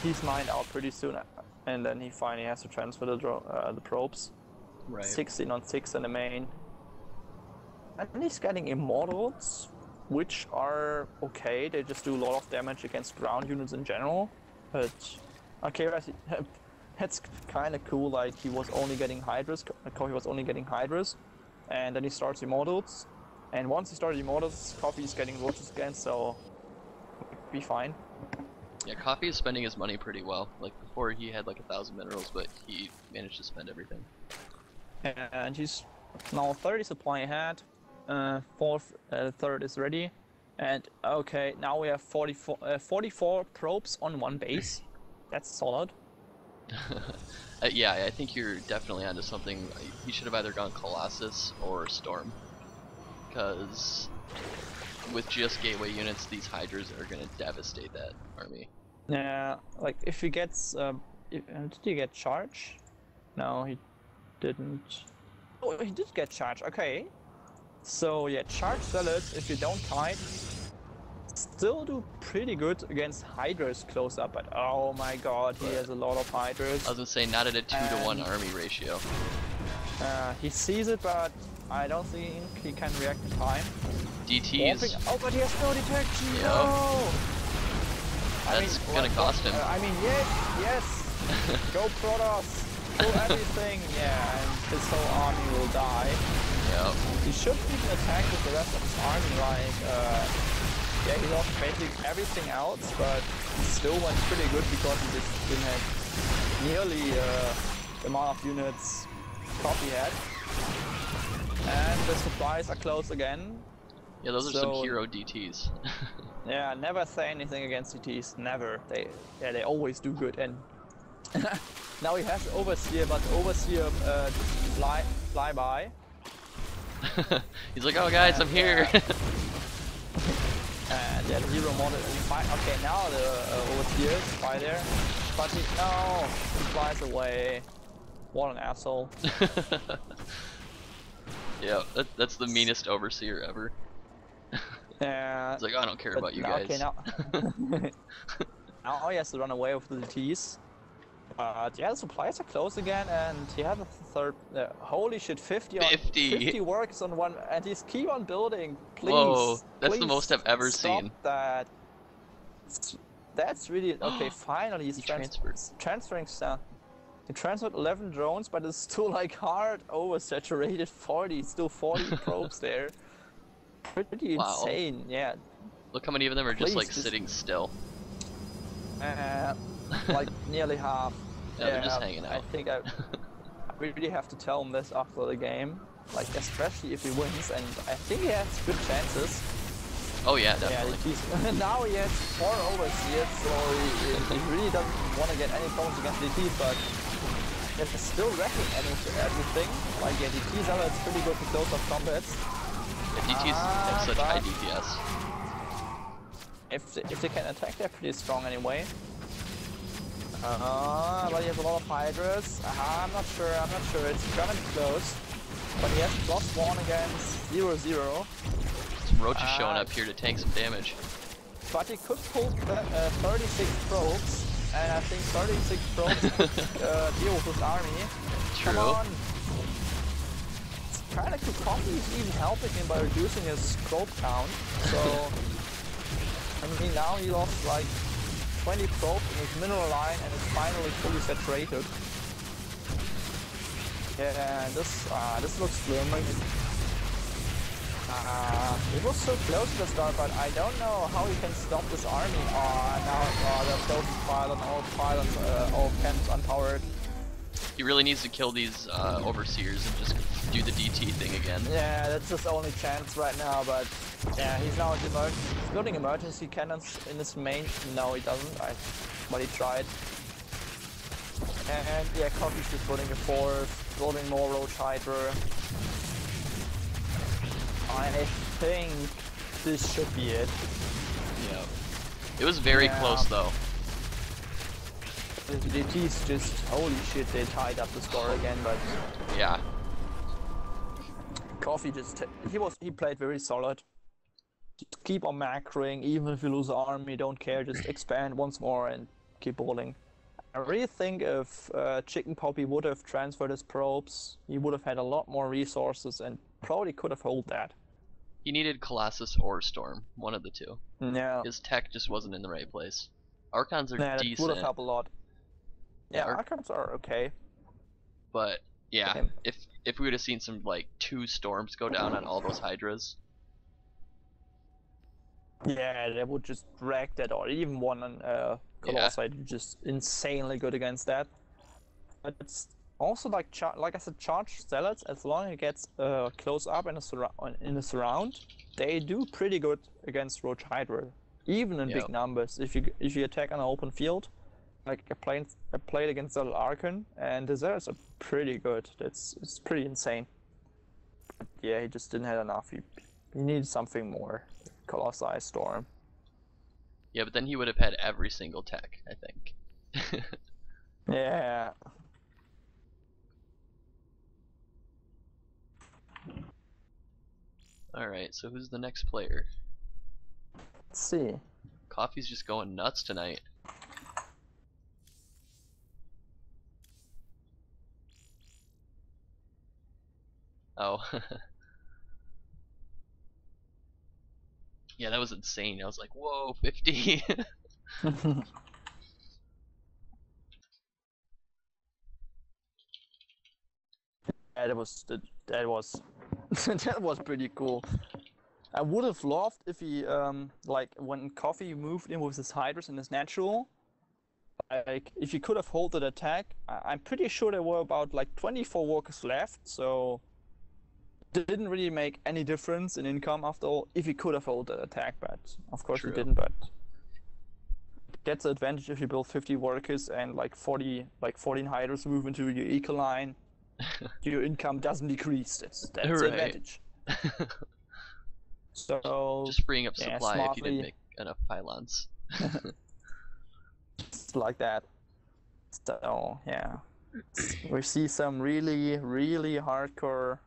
he's mined out pretty soon, and then he finally has to transfer the probes. Right. 16 on 6 in the main, and he's getting immortals, which are okay. They just do a lot of damage against ground units in general. But okay, that's kind of cool. Like he was only getting hydras. Coffee was only getting hydras, and then he starts immortals. And once he started Immortals, Coffee is getting roaches again, so be fine. Yeah, Coffee is spending his money pretty well. Like before he had like 1,000 minerals, but he managed to spend everything. And he's now 30 supply ahead. Third is ready. And okay, now we have 44 probes on one base. That's solid. Yeah, I think you're definitely onto something. He should have either gone Colossus or Storm. Because with just gateway units, these Hydras are going to devastate that army. Yeah, like if he gets... did he get charge? No, he didn't. Oh, he did get charge, okay. So yeah, charge zealots, if you don't kite, still do pretty good against hydras close up, but oh my god, he has a lot of hydras. I was gonna say, not at a 2-to-1 And army ratio. he sees it, but I don't think he can react in time. DTs. Oh, but he has no detection. Yep. No. That's gonna cost him. I mean, yes. Go Protoss. Do everything. Yeah, and his whole army will die. Yep. He should even attack with the rest of his army, like, yeah, he lost basically everything else, but he still went pretty good because he just didn't have nearly the amount of units Coffee had. And the supplies are close again. Yeah, those are some hero DTs. Yeah, never say anything against DTs, never. They always do good. And now he has Overseer, but Overseer fly by. He's like, oh guys, I'm here. And yeah, the hero model okay, now the Overseer is by there. But he flies away. What an asshole. Yeah, that's the meanest Overseer ever. Yeah. It's like, I don't care about you guys. Okay, now now he has to run away with the DTs. But yeah, the supplies are close again, and he has a third. Holy shit, 50 works on one, and he's keep on building. Please. Whoa, that's the please most I've ever stop seen. That. That's really okay. Finally, he's transferring stuff. He transferred 11 drones, but it's still like hard oversaturated. 40, still 40 probes there. Pretty insane, yeah. Look how many of them are just like sitting still. Like nearly half. Yeah, they're just hanging out. I think I really have to tell him this after the game, like especially if he wins, and I think he has good chances. Oh yeah, definitely. Yeah, now he has 4 overseers, so he really doesn't want to get any problems against DTs, but he's still wrecking everything. Like yeah, DTs are pretty good to close up combats. Yeah, DTs have such high DPS. If they can attack, they're pretty strong anyway. But he has a lot of hydras. I'm not sure. It's gonna be close. But he has +1 against 0-0. Some roaches showing up here to tank some damage. But he could pull 36 probes, and I think 36 probes could deal with his army. True. Come on. It's kind of cool. Coffee is even helping him by reducing his probe count. So, I mean, now he lost like 20 probes in his mineral line, and it's finally fully saturated. Yeah, this looks fluent. It was so close to the start, but I don't know how he can stop this army. Now they're closing pylons, all camps unpowered. He really needs to kill these overseers and just do the DT thing again. Yeah, that's his only chance right now, but yeah, he's now building emergency cannons in his main. No, he doesn't, but he tried. And yeah, Coffee's just building a fourth, building more Roach Hydra. I think this should be it. Yeah. It was very close though. The DTs just, holy shit, they tied up the score again, but yeah. Coffee just, he played very solid. Just keep on macroing, even if you lose the army, don't care, just expand once more and keep bowling. I really think if Chicken Poppy would have transferred his probes, he would have had a lot more resources and probably could have held that. He needed Colossus or Storm, one of the two. Yeah. His tech just wasn't in the right place. Archons are decent. That would have helped a lot. Yeah, Archons are okay. But yeah, if we would have seen some like 2 storms go down on all those Hydras. Yeah, they would just wreck that, or even one on Colossi, just insanely good against that. But it's also like I said, charged zealots, as long as it gets close up in a surround, they do pretty good against Roach Hydra, even in big numbers. If you attack on an open field, like I played against Zealot Archon, and the zealots are pretty good. It's pretty insane. But yeah, he just didn't have enough. He needed something more. Colossi Storm. Yeah, but then he would have had every single tech, I think. Yeah. Alright, so who's the next player? Let's see. Coffee's just going nuts tonight. Oh. Yeah, that was insane. I was like, whoa, 50. That was that was pretty cool. I would have loved if he like when Coffee moved in with his hydras and his natural. Like if he could have held that attack, I'm pretty sure there were about like 24 walkers left, so it didn't really make any difference in income after all. If he could have held that attack, but of course True. he didn't. But gets the advantage if you build 50 workers and like 14 hydras move into your eco line. Your income doesn't decrease. That's the advantage. So just freeing up supply smartly, if you didn't make enough pylons. It's like that. So yeah, we see some really hardcore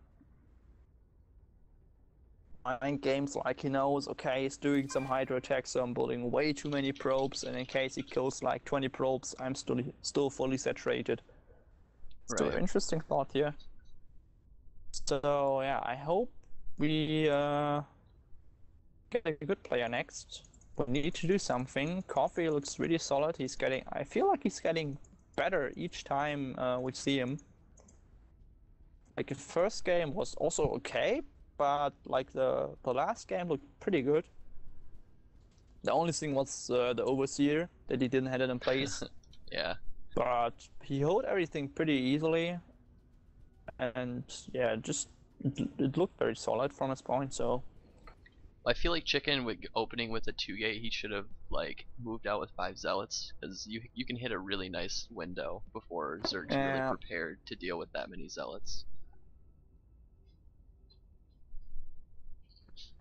mind games. Like he knows, okay, he's doing some hydro attacks, so I'm building way too many probes, and in case he kills like 20 probes, I'm still fully saturated. Still Right. interesting thought here. So yeah, I hope we get a good player next. We need to do something. Coffee looks really solid. I feel like he's getting better each time we see him. Like the first game was also okay, but like the last game looked pretty good. The only thing was the overseer that he didn't have it in place. Yeah. But he held everything pretty easily, and yeah, just it looked very solid from his point. So I feel like Chicken with opening with a 2-gate, he should have like moved out with 5 zealots, because you can hit a really nice window before Zerg's really prepared to deal with that many zealots.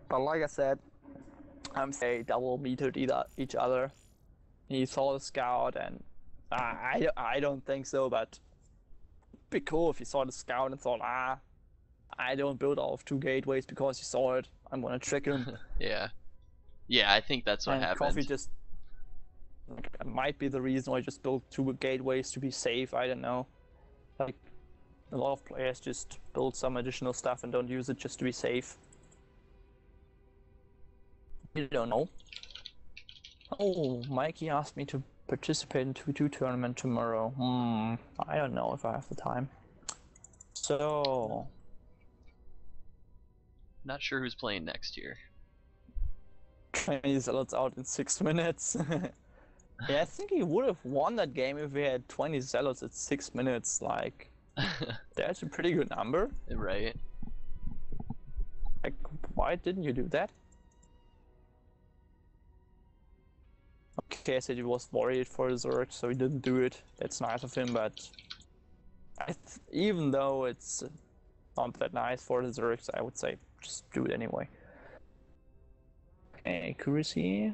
But like I said, they double metered each other. He saw the scout, and I don't think so, but it'd be cool if he saw the scout and thought, I don't build all of 2 gateways because he saw it. I'm gonna trick him. Yeah. Yeah, I think that's what happened. Coffee just might be the reason why I just built 2 gateways to be safe. I don't know. Like a lot of players just build some additional stuff and don't use it just to be safe. You don't know. Oh, Mikey asked me to participate in 2-2 tournament tomorrow. I don't know if I have the time. So not sure who's playing next year. 20 zealots out in 6 minutes. Yeah, I think he would have won that game if we had 20 zealots at 6 minutes. Like, that's a pretty good number. Right. Like, why didn't you do that? Okay, I said he was worried for his Zerg, so he didn't do it. That's nice of him, but even though it's not that nice for the Zergs, I would say just do it anyway. Accuracy.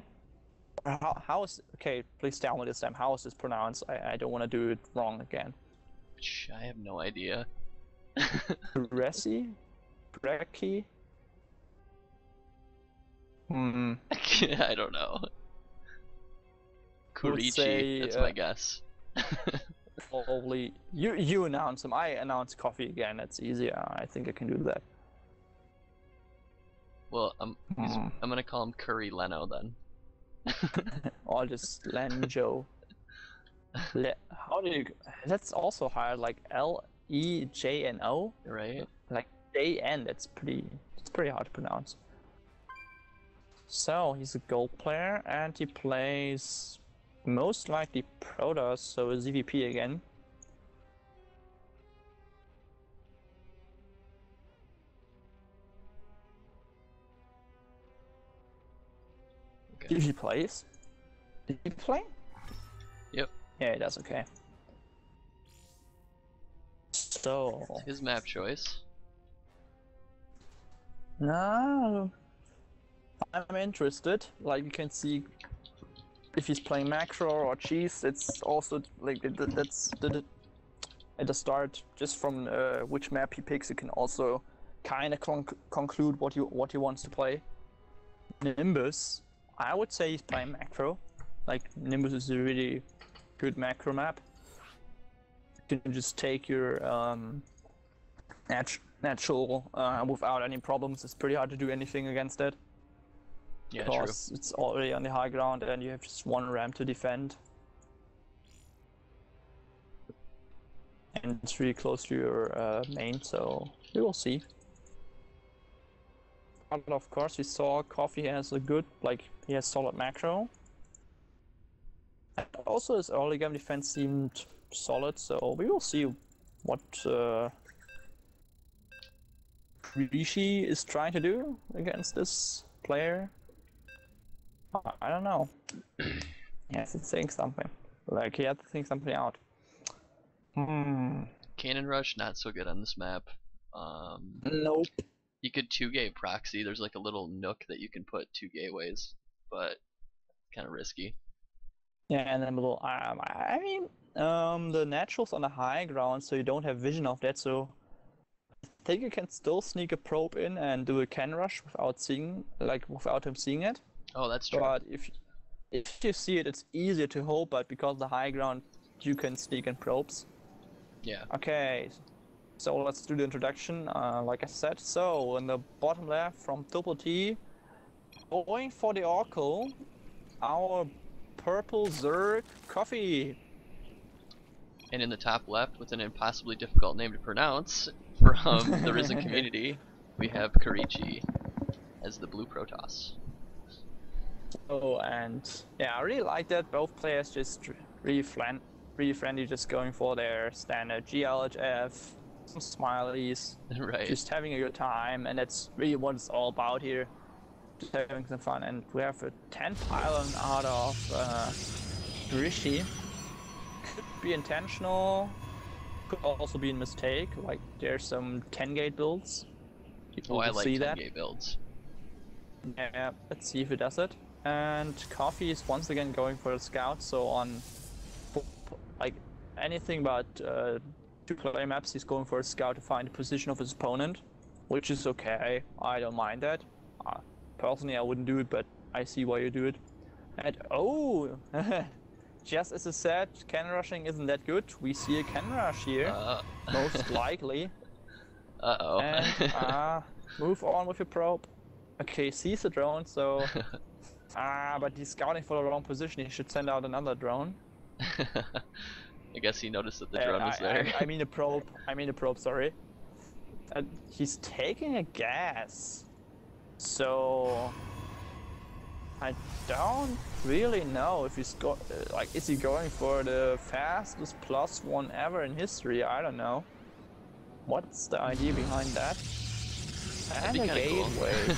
How is okay? Please tell me this time. How is this pronounced? I don't want to do it wrong again. I have no idea. Resi? Breki? I don't know. Kurichi, that's my guess. Probably you announce him. I announce Coffee again. That's easier. I think I can do that. Well, I'm gonna call him Curry Leno then. Or just Lenjo. How do you? That's also hard. Like Lejno. Right. Like JN. That's pretty hard to pronounce. So he's a gold player and he plays most likely Protoss, so a ZVP again. Okay. If he plays. Did he play? Yep. Yeah, he does. Okay. So his map choice. No, I'm interested. Like you can see, if he's playing Macro or Cheese, it's also like that's at the start. Just from which map he picks, you can also kind of conclude what he wants to play. Nimbus, I would say he's playing macro. Like Nimbus is a really good macro map. You can just take your natural without any problems. It's pretty hard to do anything against it. Yeah, because true. it's already on the high ground and you have just one ramp to defend. And it's really close to your main, so we will see. But of course, we saw Coffee has a good, he has solid macro. And also his early game defense seemed solid, so we will see what Rishi is trying to do against this player. I don't know. He has to think something. He had to think something out. Cannon Rush, not so good on this map. Nope. You could 2-gate proxy. There's like a little nook that you can put 2 gateways, but kind of risky. Yeah, and then the natural's on the high ground, so you don't have vision of that, so I think you can still sneak a probe in and do a can rush without without him seeing it. Oh, that's true. But if you see it, it's easier to hold, but because the high ground, you can sneak in probes. Yeah. Okay, so let's do the introduction, like I said. So, in the bottom left from TrpleT, going for the Oracle, our purple Zerg Coffee. And in the top left, with an impossibly difficult name to pronounce, from the Risen community, we have Karichi as the blue Protoss. Oh, and yeah, I really like that. Both players just really friendly, just going for their standard GLHF, some smileys, Right. just having a good time, and that's really what it's all about here. Just having some fun, and we have a 10 pylon out of Rishi. Could be intentional, could also be a mistake. Like there's some 10 gate builds. Oh, I like 10 that. gate builds. Yeah, let's see if it does it. And Coffee is once again going for the scout, so on anything but 2-player maps, he's going for a scout to find the position of his opponent, which is okay. I don't mind that. Personally, I wouldn't do it, but I see why you do it. And oh, just as I said, cannon rushing isn't that good. We see a cannon rush here, most likely. Uh-oh. And move on with your probe. Okay, sees the drone, so but he's scouting for the wrong position. He should send out another drone. I guess he noticed that the drone was there. I mean the probe, sorry. He's taking a gas. So I don't really know if he's is he going for the fastest +1 ever in history? I don't know. What's the idea behind that? And a gateway.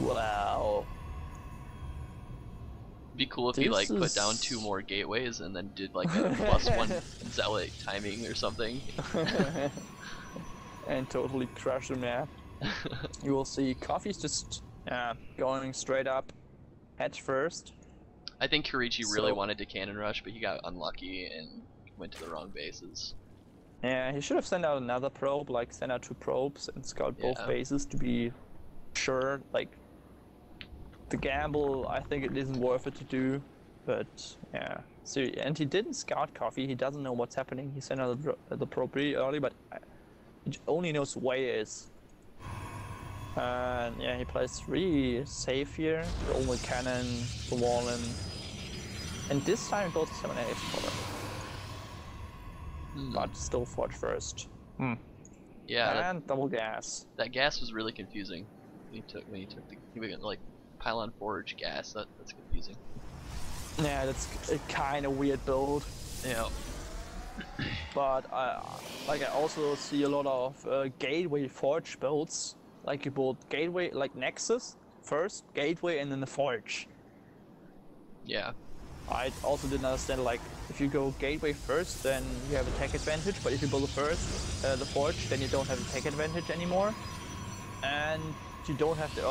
Wow. Be cool if he put down 2 more gateways and then did like a +1 zealot timing or something. And totally crush the map. You will see Coffee's just going straight up head first. I think Karichi really wanted to cannon rush, but he got unlucky and went to the wrong bases. Yeah, he should have sent out another probe, send out 2 probes and scout both bases to be sure. The gamble, I think it isn't worth it to do, but yeah. So, and he didn't scout Coffee, he doesn't know what's happening. He sent out the probe pretty early, but he only knows where he is. And yeah, he plays really safe here. The only cannon, the wall, and this time he goes to 7 8 but still forge first. Yeah. And double gas. That gas was really confusing. When he took the pylon forge gas. That's confusing. Yeah, that's a kind of weird build. Yeah. But I also see a lot of gateway forge builds. Like you build gateway, like Nexus first, gateway, and then the forge. Yeah. I also didn't understand, if you go gateway first, then you have a tech advantage, but if you build the forge, then you don't have a tech advantage anymore. And you don't have the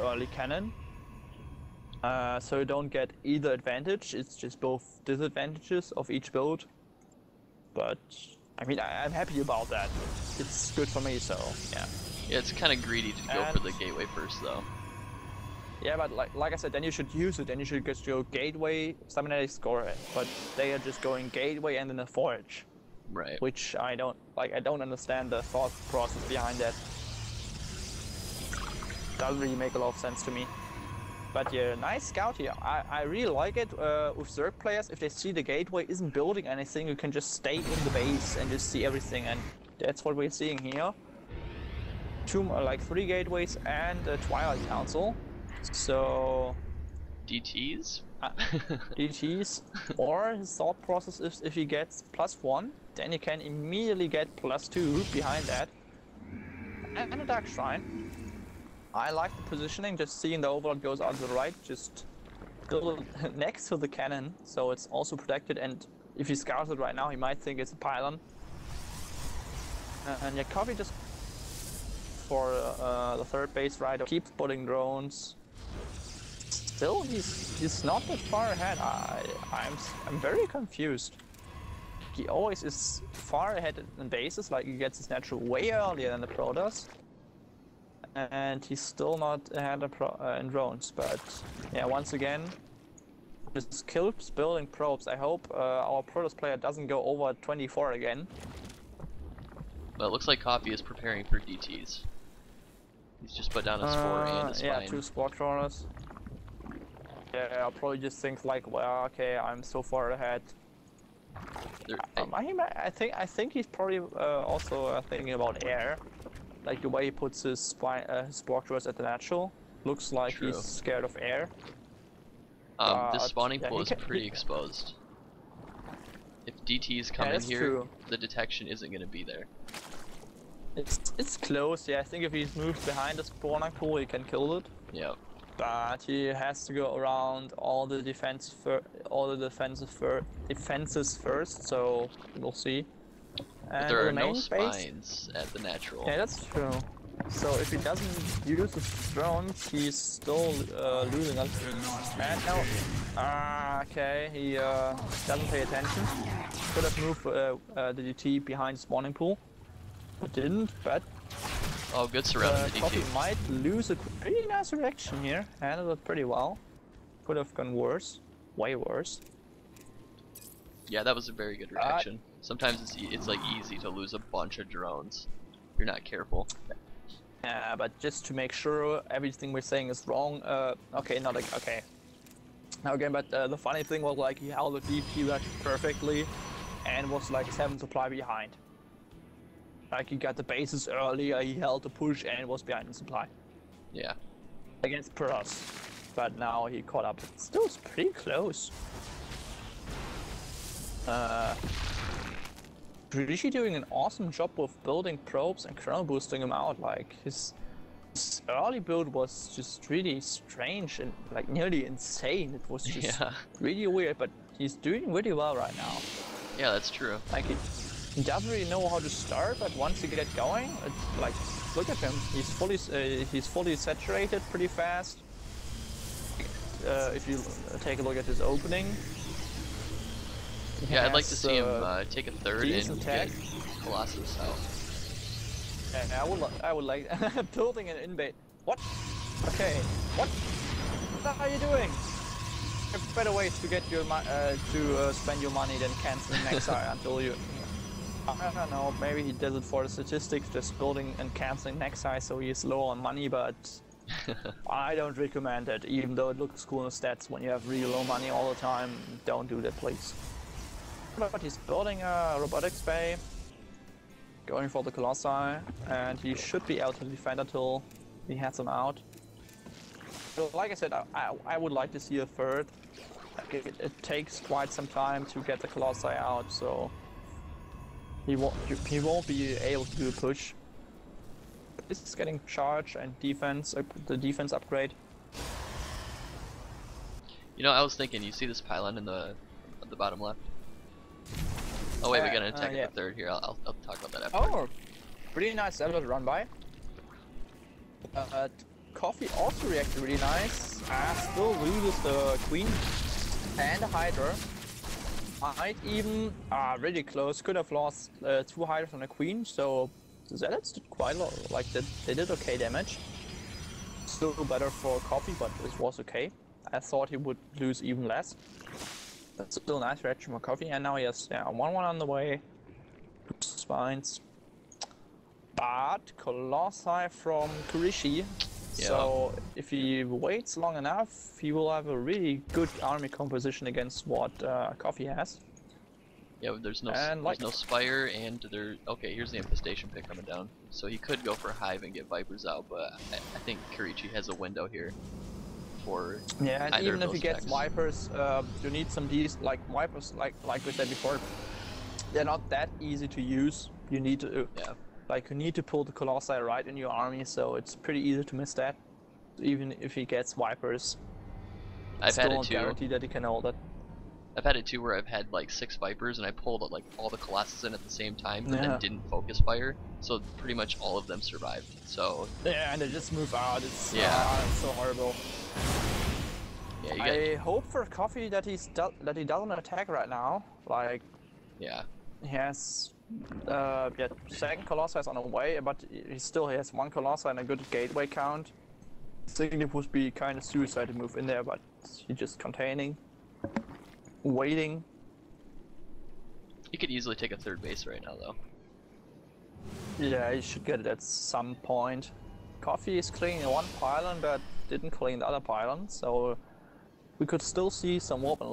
early cannon. So you don't get either advantage, it's just both disadvantages of each build. But I mean, I'm happy about that. It's good for me, so yeah. Yeah, it's kind of greedy to go for the gateway first, though. Yeah, but like I said, then you should use it. Then you should just go gateway, Staminatic, score it. But they are just going gateway and then a forage. Right. Which I don't like. I don't understand the thought process behind that. Doesn't really make a lot of sense to me. But yeah, nice scout here. I really like it with Zerg players. If they see the gateway isn't building anything, you can just stay in the base and just see everything. And that's what we're seeing here. Like 3 gateways and a Twilight Council. So DTs? DTs. Or his thought process is if he gets +1, then he can immediately get +2 behind that. And a Dark Shrine. I like the positioning, just seeing the overlord goes out to the right, just build it next to the cannon, so it's also protected, and if he scouts it right now, he might think it's a pylon. And yeah, Coffee just for the third base rider keeps putting drones. Still, he's not that far ahead. I'm very confused. He always is far ahead in bases, like he gets his natural way earlier than the pro does. And he's still not ahead in drones, but yeah, once again, just keeps building probes. I hope our Protoss player doesn't go over 24 again. Well, it looks like Coffee is preparing for DTs. He's just put down a spore and a spine. Yeah, 2 spore crawlers. Yeah, I'll probably just think like, well, okay, I'm so far ahead. I think he's probably also thinking about air. Like the way he puts his spore crawlers at the natural, looks like True. he's scared of air. This spawning pool is pretty exposed. If DTs come in here, true. The detection isn't going to be there. It's close. Yeah, I think if he moves behind the spawning pool, he can kill it. Yep. But he has to go around all the defenses first. So we'll see. But there are no spines at the natural. Yeah, that's true. So if he doesn't use his drones, he's still losing us. And now, okay, he doesn't pay attention. Could have moved the DT behind the spawning pool, but didn't. But oh, good surround the DT. Coffee might lose a pretty nice reaction here. Handled it pretty well. Could have gone worse, way worse. Yeah, that was a very good reaction. Sometimes it's like easy to lose a bunch of drones if you're not careful. Yeah, but just to make sure everything we're saying is wrong. Okay, not like okay. Now again, but the funny thing was like he held the DP reaction perfectly, and was like 7 supply behind. Like he got the bases earlier, he held the push and was behind the supply. Yeah. Against Protoss, but now he caught up. Still, it's pretty close. Rishi doing an awesome job with building probes and chrono boosting him out. Like his early build was just really strange and like nearly insane. It was just really weird, but he's doing really well right now. Yeah, that's true. Like he doesn't really know how to start, but once you get going, it's like look at him. He's fully saturated pretty fast. If you take a look at his opening. Yeah, I'd like to see him take a third and get Colossus out. Yeah, I would like building an invade. What? Okay. What? What are you doing? There are better ways to get your to spend your money than canceling Nexi until you. I don't know. Maybe he does it for the statistics, just building and canceling Nexi so he's low on money, but. I don't recommend it, even though it looks cool in the stats. When you have really low money all the time, don't do that, please. But he's building a robotics bay, going for the Colossi, and he should be able to defend until he has them out. So, like I said, I would like to see a third. It takes quite some time to get the Colossi out, so he won't be able to do a push. This is getting charge and defense, the defense upgrade. You know, I was thinking, you see this pylon in the bottom left? Oh wait, we got an attack at the third here. I'll talk about that after. Oh, pretty nice ever run by. Coffee also reacted really nice. Still loses the queen and the Hydra. might even really close. Could have lost 2 hiders and a queen. So the zealots did quite a lot. Like they did okay damage. Still better for Coffee, but it was okay. I thought he would lose even less. That's still a nice reaction for Coffee, and now he has 1-1 on the way. 2 spines. But Colossi from Kurishi. Yeah. So if he waits long enough, he will have a really good army composition against what Coffee has. Yeah, but there's no Spire, and there. Okay, here's the infestation pit coming down. So he could go for Hive and get Vipers out, but I think Kurichi has a window here for and either even of if he those gets decks. Vipers, you need some like Vipers, like we said before. They're not that easy to use. You need to you need to pull the Colossi right in your army, so it's pretty easy to miss that. Even if he gets Vipers, I've had it too. Guarantee that he can hold it. I've had it too where I've had like 6 Vipers and I pulled like all the Colossus in at the same time, but then didn't focus fire, so pretty much all of them survived. So and they just move out. It's it's so horrible. Yeah, I hope for Coffee that he doesn't attack right now. Like he has second Colossus on the way, but he still has 1 Colossus and a good gateway count. I think it would be kind of suicide to move in there, but he's just containing. Waiting. He could easily take a 3rd base right now, though. Yeah, he should get it at some point. Coffee is cleaning 1 pylon, but didn't clean the other pylon, so we could still see some warp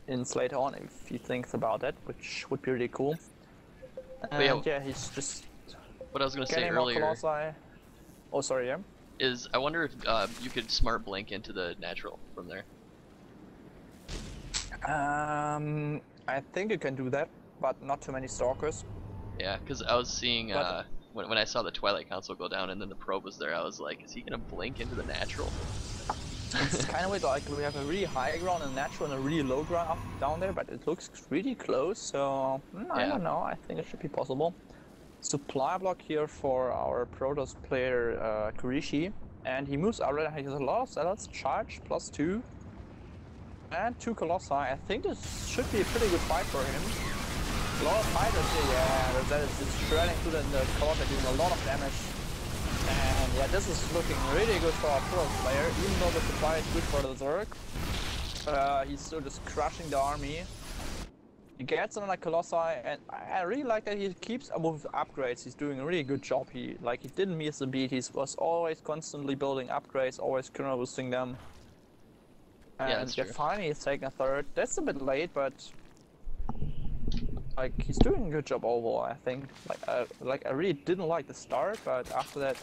ins later on if he thinks about that, which would be really cool. And he's just. What I was gonna say earlier. Oh, sorry, yeah. Is I wonder if you could smart blink into the natural from there. I think you can do that, but not too many stalkers. Yeah, because I was seeing when I saw the Twilight Council go down and then the probe was there, I was like, is he gonna blink into the natural? It's kind of weird, like we have a really high ground and natural and a really low ground down there, but it looks really close, so I don't know, I think it should be possible. Supply block here for our Protoss player Kurishi, and he moves already, he has a lot of zealots, charge, +2. And 2 Colossi. I think this should be a pretty good fight for him. A lot of fighters here, that is just shredding through the Colossi, doing a lot of damage. And this is looking really good for our pro player, even though the supply is good for the Zerg. He's still just crushing the army. He gets another Colossi, and I really like that he keeps up with upgrades. He's doing a really good job. He didn't miss a beat. He was always constantly building upgrades, always counter boosting them. And finally he's taking a 3rd. That's a bit late, but like he's doing a good job overall. I think. I really didn't like the start, but after that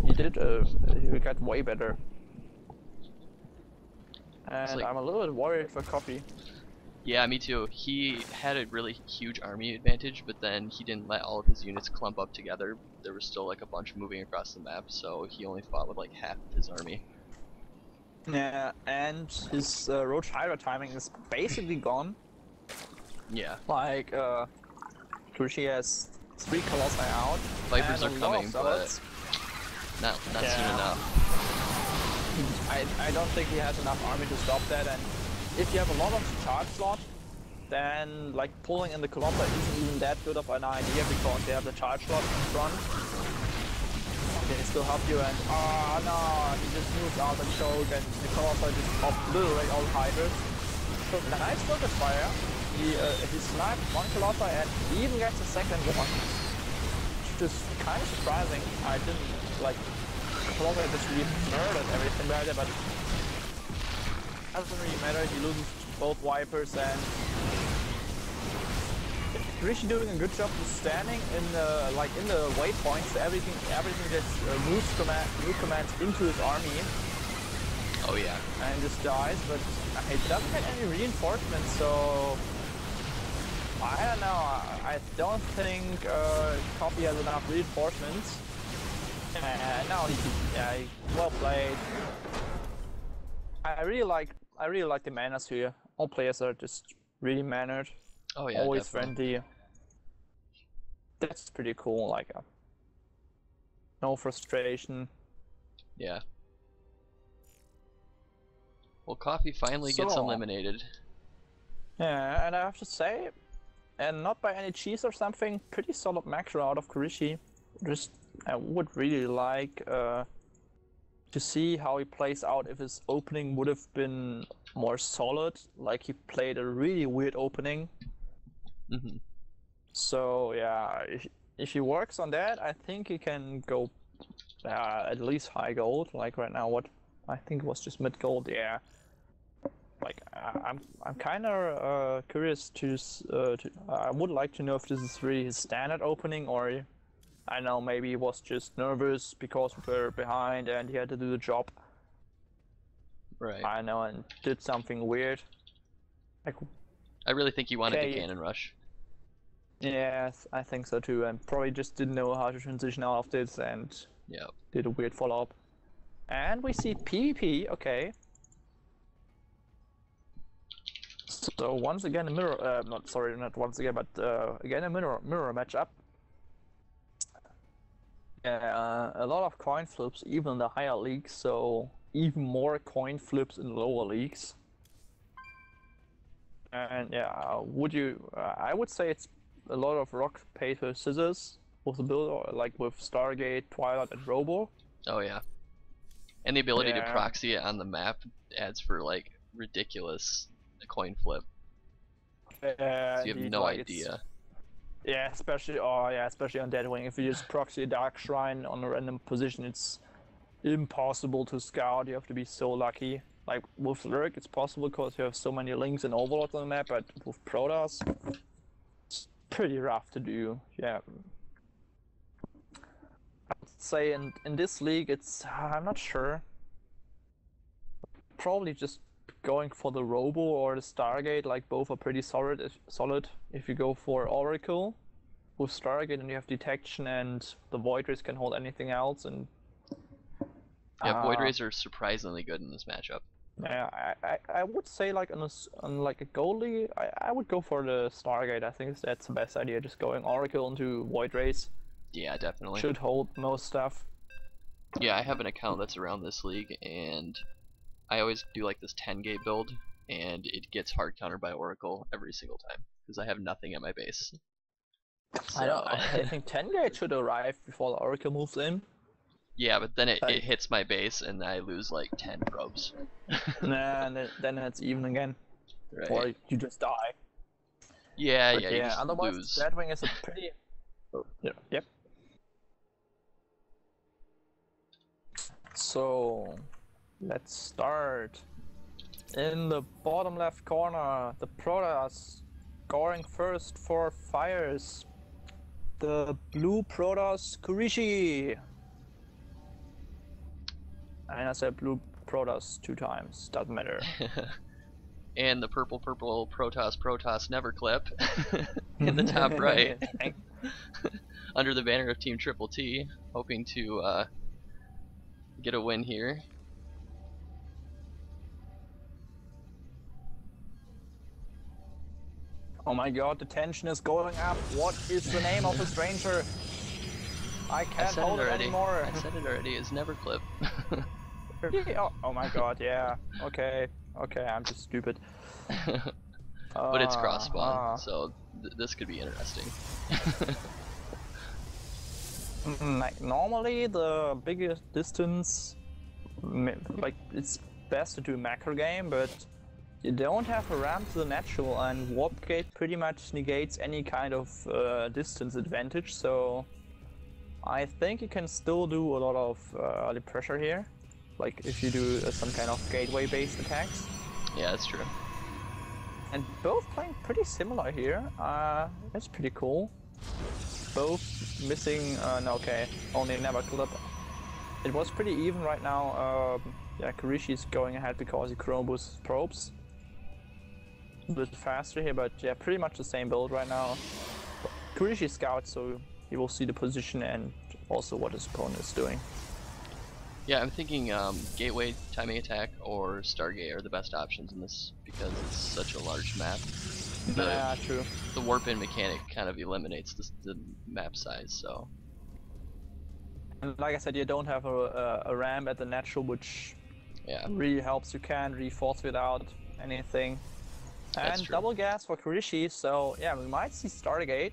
he got way better. And I'm a little bit worried for Coffee. Yeah, me too. He had a really huge army advantage, but then he didn't let all of his units clump up together. There was still like a bunch moving across the map, so he only fought with like half of his army. Yeah, and his Roach Hydra timing is basically gone. Yeah. Like, Kurishi has 3 Colossi out. Vipers are coming, but not soon enough. I don't think he has enough army to stop that, and if you have a lot of charge slot, then like pulling in the Colossi isn't even that good of an idea because they have the charge slot in front. They still help you, and no, he just moves out and choke, and the Colossi just obliterate all Hydras. So nice focus fire. He sniped 1 Colossi and he even gets a 2nd one. Which is kind of surprising. I didn't like Colossi just really murdered everything right there, but doesn't really matter. He loses both Vipers, and Rishi doing a good job of standing in the waypoints. Everything gets new commands into his army. Oh yeah. And just dies, but it doesn't get any reinforcements, so I don't know. I don't think Coffee has enough reinforcements. And now he well played. I really like the manners here. All players are just really mannered. Oh yeah, always definitely. friendly. That's pretty cool. Like no frustration. Yeah. Well, Coffee finally gets eliminated. Yeah, and I have to say, and not by any cheese or something, pretty solid macro out of Kurishi. Just, I would really like to see how he plays out if his opening would have been more solid. Like he played a really weird opening. Hmm. So yeah, if he works on that, I think he can go at least high gold. Like right now, what I think it was just mid gold. Yeah. Like I'm kind of curious to I would like to know if this is really his standard opening or I don't know, maybe he was just nervous because we're behind and he had to do the job. Right. I don't know, and did something weird. Like, I really think he wanted to okay, cannon rush. yes, I think so too, and probably just didn't know how to transition out of this and Yeah. did a weird follow up. And we see PvP, okay. So once again a mirror, not sorry, not once again, but again a mirror matchup. Yeah, a lot of coin flips, even in the higher leagues, so even more coin flips in lower leagues. And yeah, would you? I would say it's a lot of rock, paper, scissors with the build, or like with Stargate, Twilight, and Robo. Oh yeah. And the ability to Yeah, proxy it on the map adds for like ridiculous coin flip. So you have indeed, no like it's idea. yeah, especially oh yeah, especially on Deadwing. If you just proxy a Dark Shrine on a random position, it's impossible to scout. You have to be so lucky. Like with Lurk, it's possible because you have so many links and overlords on the map, but with Protoss, it's pretty rough to do. Yeah, I'd say in this league, it's I'm not sure. Probably just going for the Robo or the Stargate. Like both are pretty solid. If you go for Oracle with Stargate, and you have detection, and the Void Rays can hold anything else, and Yeah, Void uh, Rays are surprisingly good in this matchup. yeah, I would say like on like a goalie, I would go for the Stargate. I think that's the best idea. Just going Oracle into Void Rays Yeah, definitely. should hold most stuff. Yeah, I have an account that's around this league, and I always do like this 10 gate build, and it gets hard countered by Oracle every single time because I have nothing at my base. I don't. So I think 10 gate should arrive before the Oracle moves in. yeah, but then it Like, hits my base and I lose like 10 probes. nah, and then it's even again, Right. or you just die. Yeah, But yeah, you yeah, just otherwise, lose. Deadwing is a pretty. Oh, yeah, yep. So, let's start. In the bottom left corner, the Protoss scoring first for fires. The blue Protoss Kurishi. And I said blue Protoss 2 times, doesn't matter. And the purple Protoss never clip in the top right under the banner of Team TrpleT, hoping to get a win here. Oh my god, the tension is going up. What is the name of the stranger? I can't hold it anymore. I said it already. It's never clip. Oh my god, yeah. Okay, okay, I'm just stupid. But it's cross spawn, so this could be interesting. Like normally the biggest distance, like it's best to do macro game, but you don't have a ramp to the natural, and warp gate pretty much negates any kind of distance advantage. So I think you can still do a lot of early pressure here, like if you do some kind of gateway based attacks. Yeah, that's true. And both playing pretty similar here. That's pretty cool. Both missing. No, okay, only never clip. It was pretty even right now. Yeah, Kurishi's going ahead because he Chromeboost probes. A bit faster here, but yeah, pretty much the same build right now. Kurishi scouts, so he will see the position and also what his opponent is doing. Yeah, I'm thinking Gateway, Timing Attack, or Stargate are the best options in this because it's such a large map. Yeah, true. The warp-in mechanic kind of eliminates the map size, so... And like I said, you don't have a ramp at the natural, which yeah, really helps. You can reforce without anything. That's And true. double gas for Kurishi, so yeah, we might see Stargate.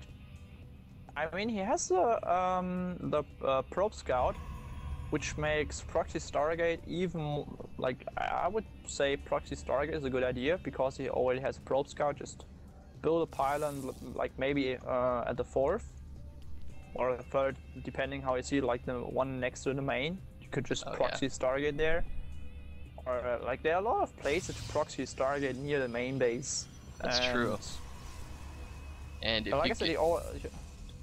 I mean, he has the probe scout, which makes proxy Stargate even, like, I would say proxy Stargate is a good idea because he already has a probe scout. Just build a pylon, like maybe at the 4th or the 3rd, depending how you see it, like the one next to the main. You could just Oh yeah, proxy Stargate there. Or like there are a lot of places to proxy Stargate near the main base. that's And true. And if like I said,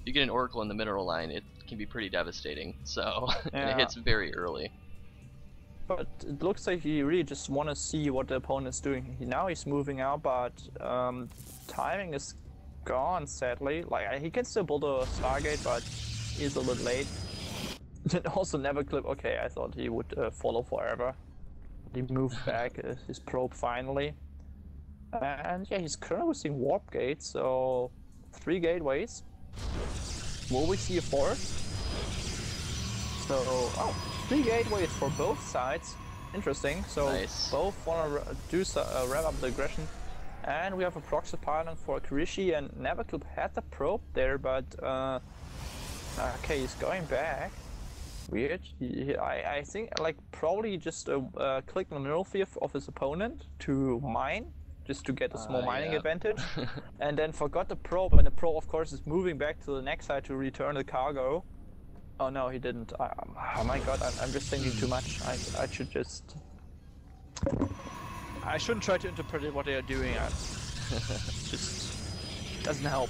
you get an Oracle in the mineral line, it can be pretty devastating. So and it yeah. hits very early. But it looks like he really just want to see what the opponent is doing. Now he's moving out, but timing is gone, sadly. Like, he can still build a Stargate, but he's a little late. And also never clip. Okay, I thought he would follow forever. He moved back his probe finally. And yeah, he's currently using Warp Gate, so 3 gateways. Will we see a 4th? So, oh, 3 gateways for both sides. Interesting. So Nice. both want to rev up the aggression. And we have a proxy pylon for Kurishi, and Neverclip had the probe there, but okay, he's going back. Weird. I think like probably just clicked on the mineral field of his opponent to mine, just to get a small mining Yeah. advantage, and then forgot the probe, and the probe of course is moving back to the next side to return the cargo. Oh no, he didn't. Oh my god, I'm just thinking too much. I should just... I shouldn't try to interpret what they are doing. Just doesn't help.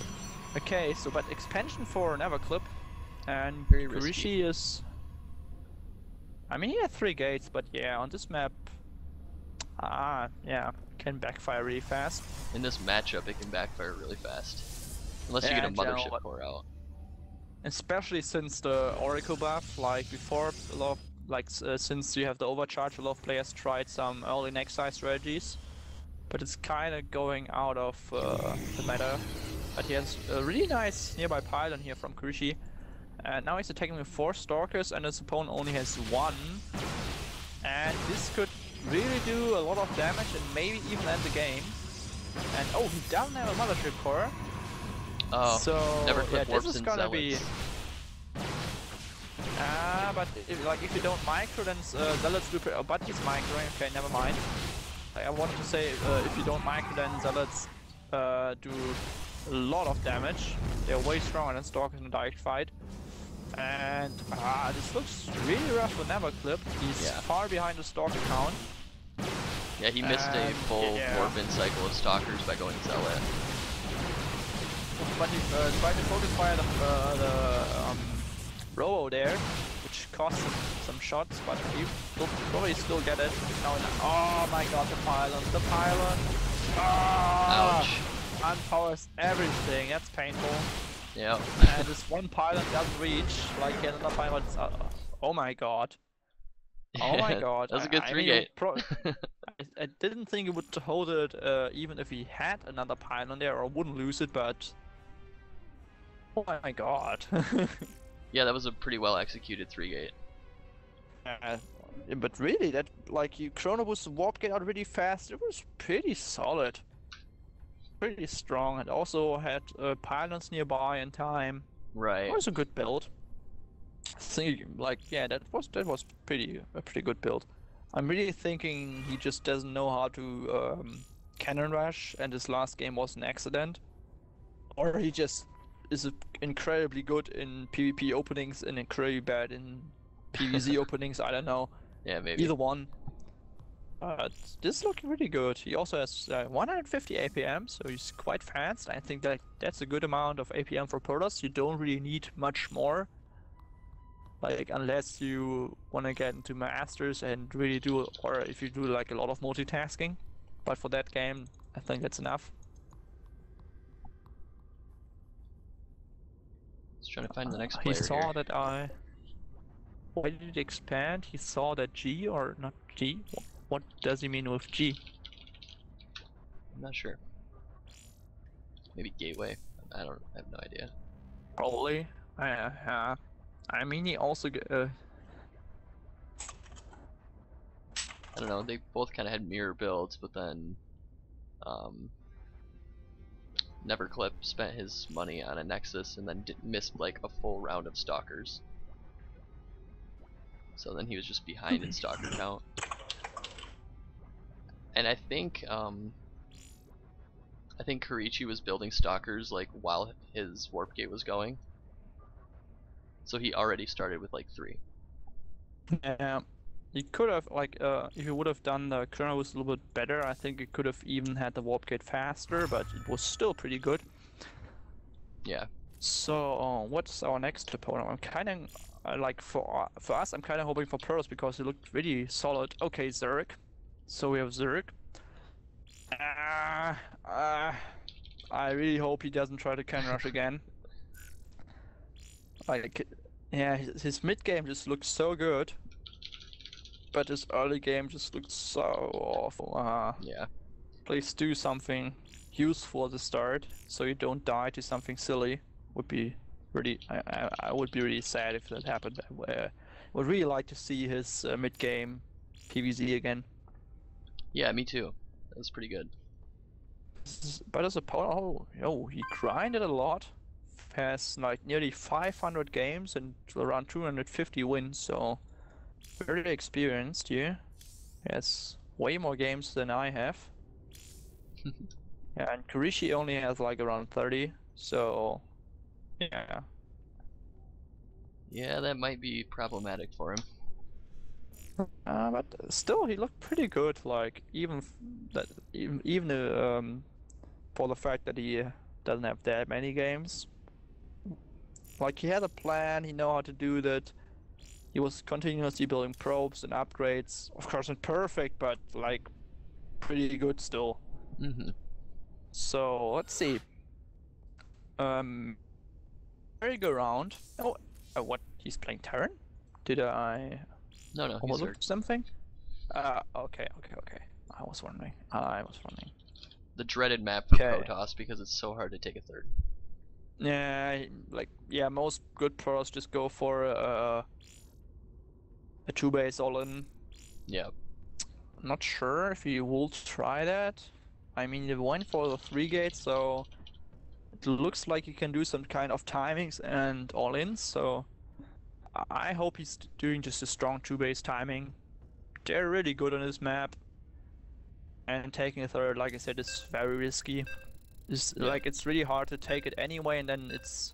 Okay, so but expansion for Neverclip, and Very Kurishi risky. is... I mean, he had 3 gates, but yeah, on this map... yeah, can backfire really fast. In this matchup, it can backfire really fast. Unless you Yeah, get a in general, mothership core out. especially since the Oracle buff, like before, a lot of, like since you have the overcharge, a lot of players tried some early next size strategies, but it's kind of going out of the meta. But he has a really nice nearby pylon here from Kurishi, and now he's attacking with 4 stalkers, and his opponent only has 1, and this could really do a lot of damage and maybe even end the game. And oh, he doesn't have a mothership core. Oh, So Neverclip yeah, this warps is and gonna zealots. be... but if you don't micro, then zealots do... Oh, but he's microing. Okay, never mind. Like, I wanted to say, if you don't micro, then zealots do a lot of damage. They're way stronger than stalkers in a direct fight. And this looks really rough for Neverclip. He's far behind the stalker count. Yeah, he missed a full yeah. warp-in cycle of stalkers by going zealot. But he tried to focus fire the Robo there, which cost him some shots, but he will probably still get it. Now, oh my god, the pylon, the pylon! Ouch. Unpowers everything, that's painful. Yep. And this one pylon doesn't reach, like another pylon. Oh my god. Oh my god. That was a good I 3 mean, gate. I didn't think he would hold it even if he had another pylon there, or wouldn't lose it, but... Oh my god. Yeah, that was a pretty well executed 3 gate. But really, that, like, you Chrono Boost the warp gate out really fast. It was pretty solid. Pretty strong, and also had pylons nearby in time. Right. It was a good build. I think, like, yeah, that was a pretty good build. I'm really thinking he just doesn't know how to cannon rush, and his last game was an accident, or he just is incredibly good in PvP openings and incredibly bad in PvZ openings. I don't know. Yeah, maybe. Either one. This is looking really good. He also has 150 APM, so he's quite fast. I think that's a good amount of APM for Protoss. You don't really need much more. Like, unless you want to get into Masters and really do, or if you do like a lot of multitasking. But for that game, I think that's enough. Just trying to find the next player He saw here. that I... Why did he expand? He saw that G, or not G? What does he mean with G? I'm not sure. Maybe gateway. I have no idea. Probably. I mean, he also I don't know. They both kind of had mirror builds, but then Neverclip spent his money on a Nexus and then missed like a full round of Stalkers. So then he was just behind in Stalker count. And I think Karichi was building Stalkers like while his Warp Gate was going. So he already started with like 3. Yeah. He could have, like, if he would have done the Chronos a little bit better, I think he could have even had the Warp Gate faster, but it was still pretty good. Yeah. So, what's our next opponent? I'm kind of, like, for us, I'm kind of hoping for Pearls because he looked really solid. Okay, Zerg. So we have Zerg. I really hope he doesn't try to cannon rush again. Like, yeah, his mid game just looks so good. But his early game just looked so awful. Yeah. Please do something useful at the start, so you don't die to something silly. Would be really, I would be really sad if that happened. I would really like to see his mid game PvZ again. Yeah, me too. That was pretty good. But as a opponent, oh, he grinded a lot. Has like nearly 500 games and around 250 wins, so. Very experienced here. He has way more games than I have. Yeah, and Kurishi only has like around 30, so yeah. Yeah, that might be problematic for him. But still, he looked pretty good. Like even for the fact that he doesn't have that many games. Like he had a plan. He know how to do that. He was continuously building probes and upgrades. Of course, not perfect, but like pretty good still. Mm-hmm. So let's see. Very good round. Oh, what? He's playing Terran? Did I No, overlook something? Okay. I was wondering. The dreaded map for Protoss because it's so hard to take a third. Yeah, most good pros just go for a 2-base all-in. Yeah. I'm not sure if he will try that. I mean, he went for the 3-gate, so it looks like he can do some kind of timings and all-ins, so I hope he's doing just a strong 2-base timing. They're really good on this map. And taking a third, like I said, is very risky. Like, it's really hard to take it anyway, and then it's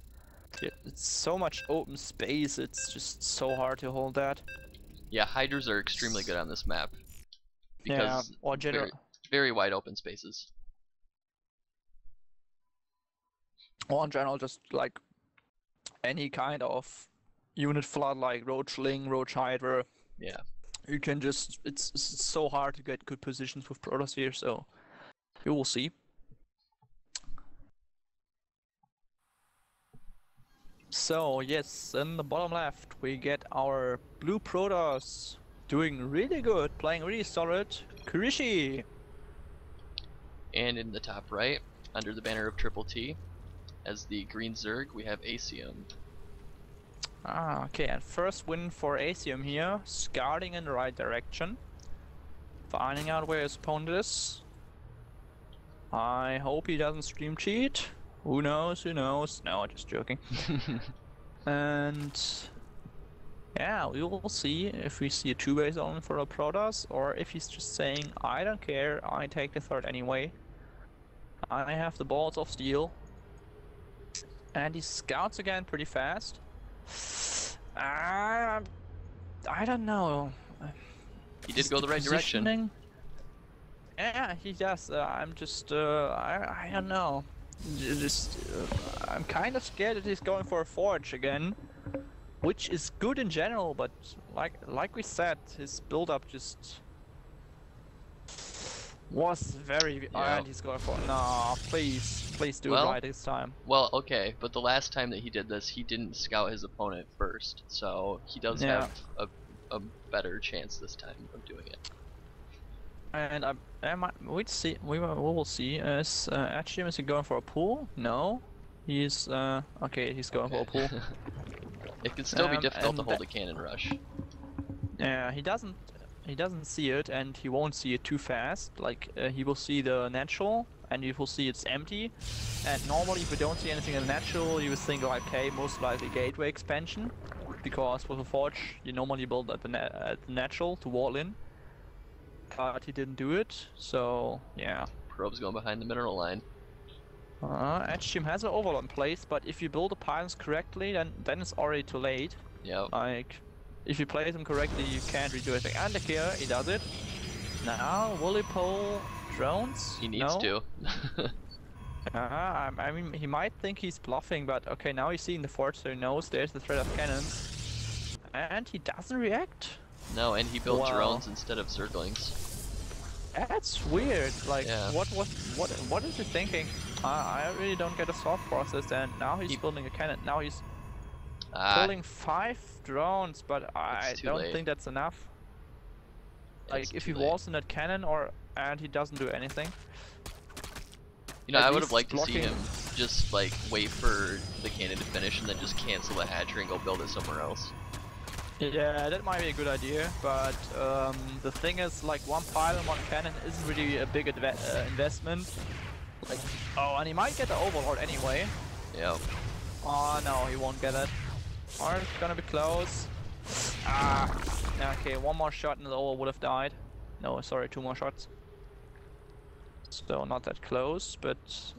so much open space, it's just so hard to hold that. Yeah, Hydras are extremely good on this map. Because or very, very wide open spaces. Or in general, just like any kind of unit flood like Roach Ling, Roach Hydra. Yeah. You can just, it's so hard to get good positions with Protoss here, so you will see. So yes, in the bottom left we get our blue Protoss doing really good, playing really solid, Kurishi. And in the top right, under the banner of TrpleT, as the green Zerg, we have Asium. Okay, and first win for Asium here, scouting in the right direction, finding out where his opponent is. I hope he doesn't stream cheat. Who knows, who knows? No, just joking. And yeah, we will see if we see a 2-base on for a Protoss, or if he's just saying, I don't care, I take the third anyway. I have the balls of steel. And he scouts again pretty fast. I don't know. He did go the right direction. Yeah, he does. I'm just, I don't know. I'm kind of scared that he's going for a forge again, which is good in general, but like we said, his build-up just was very. And he's going for no, please do it right this time. Well, okay, but the last time that he did this, he didn't scout his opponent first, so he does have a better chance this time of doing it. And we'll see. We will see. Is Achium, is he going for a pool? No, he's okay. He's going for a pool. It can still be difficult to hold a cannon rush. Yeah, he doesn't see it, and he won't see it too fast. Like he will see the natural, and you will see it's empty. And normally, if you don't see anything in the natural, you would think like, okay, most likely gateway expansion, because with a forge, you normally build at the natural to wall in. But he didn't do it, so yeah. Probe's going behind the mineral line. Edge team has an overload in place, but if you build the pylons correctly, then it's already too late. Yep. Like, if you place them correctly, you can't redo anything. And here, he does it. Now, will he pull drones? He needs to. I mean, he might think he's bluffing, but okay, now he's seeing the forge, so he knows there's the threat of cannons. And he doesn't react? No, and he built drones instead of zerglings. That's weird. Like, yeah. what is he thinking? I really don't get a thought process. And now he's building a cannon. Now he's pulling 5 drones, but I don't think that's enough. Like, if he walls in that cannon, and he doesn't do anything. You know, I would have liked to see him just like wait for the cannon to finish and then just cancel the hatchery and go build it somewhere else. Yeah, that might be a good idea, but the thing is, like, 1 pylon, 1 cannon isn't really a big investment. Like, oh, and he might get the overlord anyway. Yep. Oh no, he won't get it. Or it's gonna be close. Okay, 1 more shot and the overlord would have died. No, sorry, 2 more shots. So not that close, but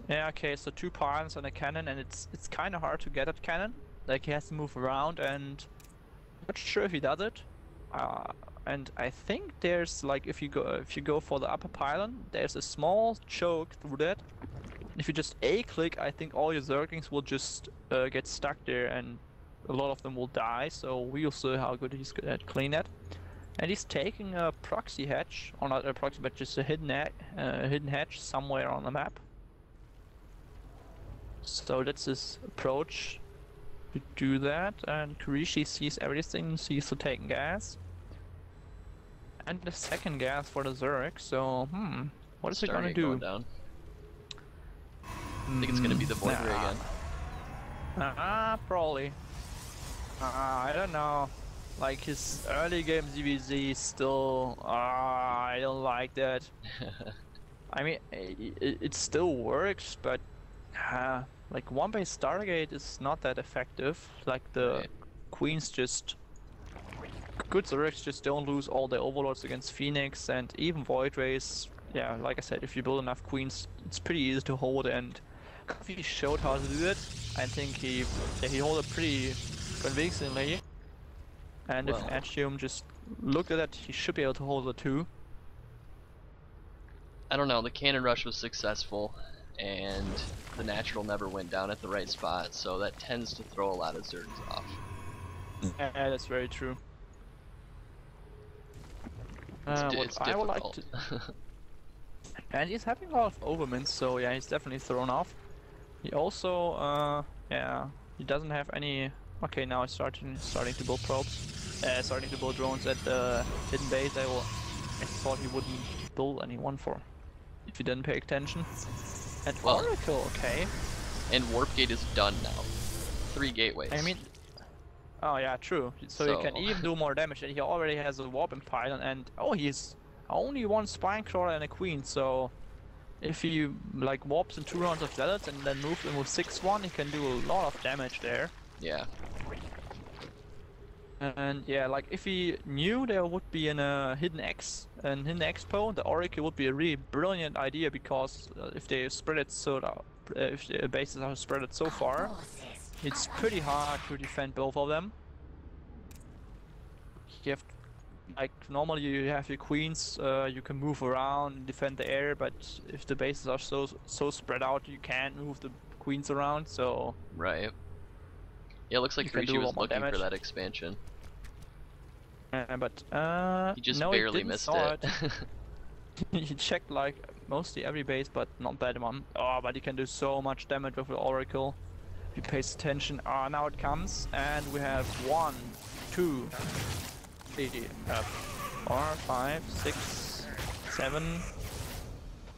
yeah, okay, so 2 pylons and a cannon, and it's kind of hard to get that cannon. Like, he has to move around, and not sure if he does it. And I think there's, like, if you go for the upper pylon, there's a small choke through that. If you just A-click, I think all your zerglings will just get stuck there, and a lot of them will die. So we'll see how good he's at clean that. And he's taking a proxy hatch, or not a proxy, but just a hidden hatch somewhere on the map. So that's his approach to do that. And Kurishi sees everything, sees the taking gas. And the second gas for the Zerg, so what is he gonna do? Down. I think it's gonna be the Void Ray again. Probably. I don't know. Like, his early game ZVZ still, I don't like that. I mean, it still works, but like, 1-base Stargate is not that effective. Like, the queens just, good Zergs just don't lose all their overlords against Phoenix, and even Void Rays. Yeah, like I said, if you build enough queens, it's pretty easy to hold, and Coffee showed how to do it. I think he held it pretty convincingly. And if Axiom just looked at it, he should be able to hold it too. I don't know, the cannon rush was successful, and the natural never went down at the right spot, so that tends to throw a lot of Zergs off. Yeah, that's very true. It's I would difficult. like to... And he's having a lot of overmints, so yeah, he's definitely thrown off. He also, yeah, he doesn't have any... Okay, now he's starting to build probes. Starting to build drones at the hidden base. I thought he wouldn't build anyone for if he didn't pay attention. And Oracle, okay. And Warp Gate is done now. 3 gateways. I mean, oh yeah, true. So he can even do more damage, and he already has a warping pylon. And he's only 1 spine crawler and a queen. So if he like warps in 2 rounds of zealots and then moves in with 6-1, he can do a lot of damage there. Yeah. And yeah, like, if he knew there would be a hidden expo, the Oracle would be a really brilliant idea, because if they spread it if the bases are spread it so far, it's pretty hard to defend both of them. You have, like, normally you have your queens, you can move around and defend the area, but if the bases are so spread out, you can't move the queens around. So right. Yeah, it looks like Rishi was looking for that expansion. But he just no, barely missed it. He checked like mostly every base, but not that one. Oh, but he can do so much damage with the Oracle. If he pays attention. Now it comes, and we have 1, 2, 3, 4, 5, 6, 7.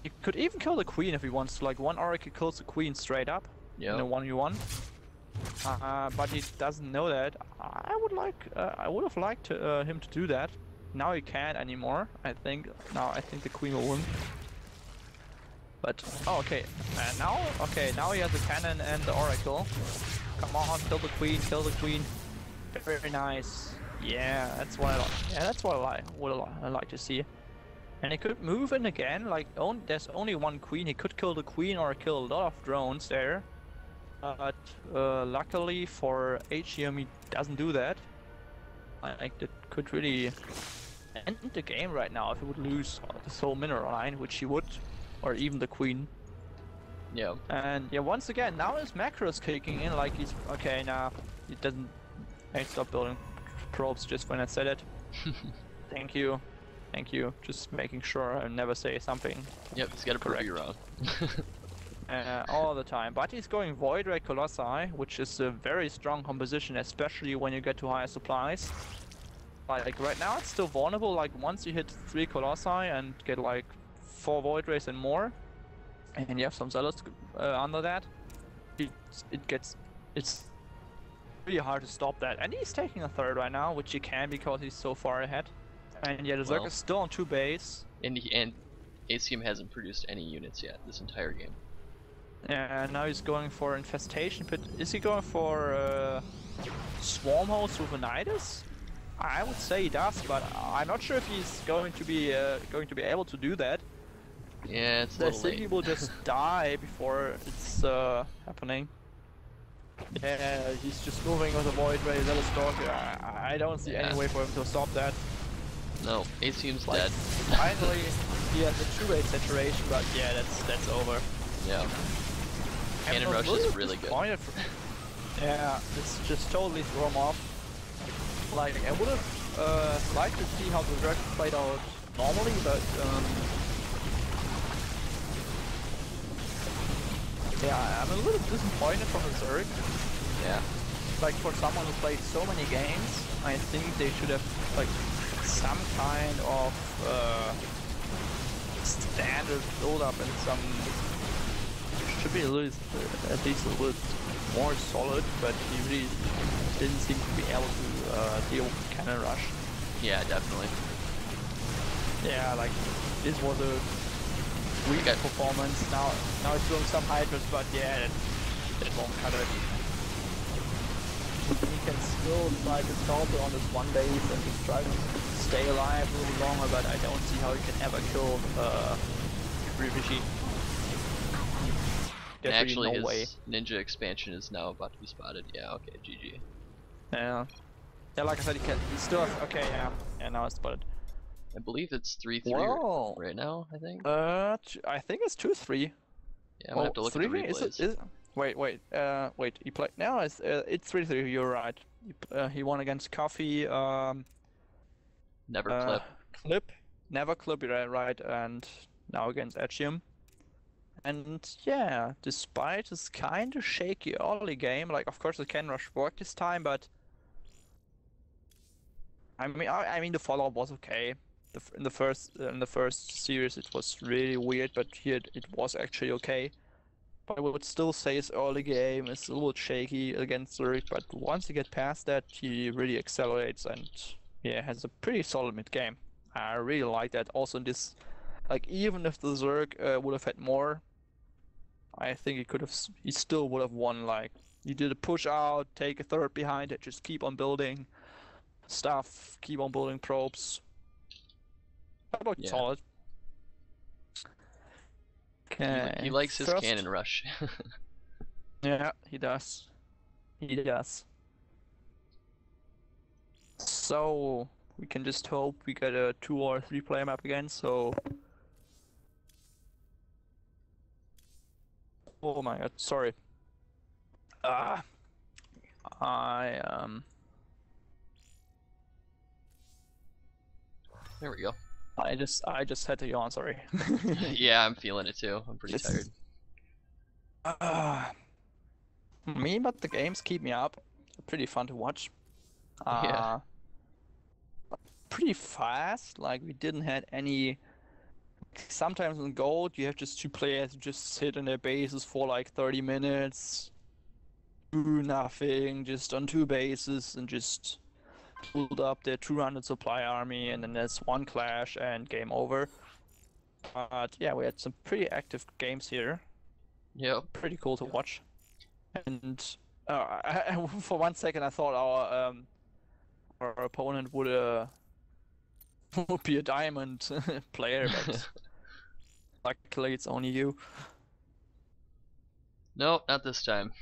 He could even kill the queen if he wants to. Like, 1 Oracle kills the queen straight up in a 1v1. But he doesn't know that. I would have liked him to do that. Now he can't anymore. I think the queen will win. But oh, okay, and now now he has a cannon and the oracle. Come on, kill the queen, kill the queen. Very nice. Yeah, that's what I like. Yeah, that's what I like to see. And he could move in again. Like, there's only one queen. He could kill the queen or kill a lot of drones there. But luckily for HM, he doesn't do that. Like, that could really end the game right now if he would lose this whole mineral line, which he would, or even the queen. Yeah. And yeah, once again, now his macro is kicking in. Like he's okay now. He doesn't. I stopped building probes just when I said it. Thank you. Thank you. Just making sure I never say something. Yep, he's got to prove you wrong. All the time. But he's going Void Ray Colossi, which is a very strong composition, especially when you get to higher supplies. Like right now it's still vulnerable, like once you hit 3 Colossi and get like 4 Void Rays and more, and you have some Zealots under that, it's really hard to stop that. And he's taking a third right now, which he can because he's so far ahead. And yeah, the Zerg is still on 2 base. And ACM hasn't produced any units yet this entire game. And now he's going for Infestation Pit. Is he going for Swarm Host with Anitis? I would say he does, but I'm not sure if he's going to be able to do that. Yeah, it's a little late. The city will just die before it's happening. Yeah, he's just moving with a Void Ray, Zealous Stalker. I don't see any way for him to stop that. No, ACM's like, dead. Finally, he has a 2-rate saturation, but yeah, that's over. Yeah. Cannon Rush is really good. Yeah, it's just totally threw him off. Like, I would have liked to see how the Zerg played out normally, but yeah, I'm a little disappointed from the Zerg. Yeah. Like, for someone who played so many games, I think they should have, like, some kind of standard build-up and some... should be at least a little more solid, but he really didn't seem to be able to deal with Cannon Rush. Yeah, definitely. Yeah, like, this was a weak performance. Now he's doing some Hydras, but yeah, that won't cut it. He can still try to shelter on this one base and just try to stay alive a little longer, but I don't see how he can ever kill Rivishi. Actually, really no his ninja expansion is now about to be spotted. Yeah, okay, GG. Yeah. Yeah, like I said, he still has, okay, yeah, now it's spotted. I believe it's 3-3 right now, I think. I think it's 2-3. Yeah, I'm gonna have to look at the replays. Wait, he played, now it's 3-3, you're right. He won against Coffee, Never Clip. Never Clip, right, and now against Achium. And yeah, despite this kind of shaky early game, like of course the Cannon Rush worked this time, but I mean the follow-up was okay. In the first series it was really weird, but here it was actually okay. But I would still say his early game is a little shaky against Zurich, but once you get past that, he really accelerates and yeah, has a pretty solid mid game. I really like that. Also in this, like even if the Zerg would have had more, I think he still would have won. Like, he did a push out, take a third behind it, just keep on building stuff, keep on building probes. That looked solid. Okay. He likes his Cannon Rush. Yeah, he does. He does. So, we can just hope we get a 2 or 3 player map again, so... Oh my god, sorry. There we go. I just had to yawn, sorry. Yeah, I'm feeling it too. I'm pretty tired. Me, but the games keep me up. Pretty fun to watch. Yeah. Pretty fast, like we didn't had any... Sometimes in Gold you have just 2 players who just sit in their bases for like 30 minutes, do nothing, just on 2 bases and just build up their 200 supply army, and then there's 1 clash and game over. But yeah, we had some pretty active games here. Yep. Pretty cool to watch. And for 1 second, I thought our opponent would be a diamond player, but luckily it's only you. Nope, not this time.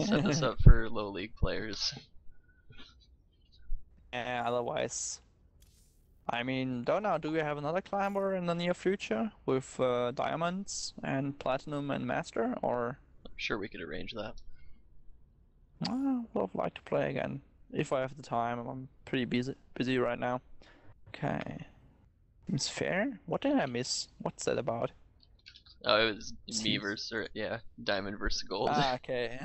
Set this up for low league players. Yeah, otherwise, I mean, don't know. Do we have another climber in the near future with diamonds and platinum and master, or? I'm sure we could arrange that. Would like to play again if I have the time. I'm pretty busy right now. Okay, it's fair. What did I miss? What's that about? Oh, it was me Seems- versus, yeah, diamond versus gold. Ah, okay.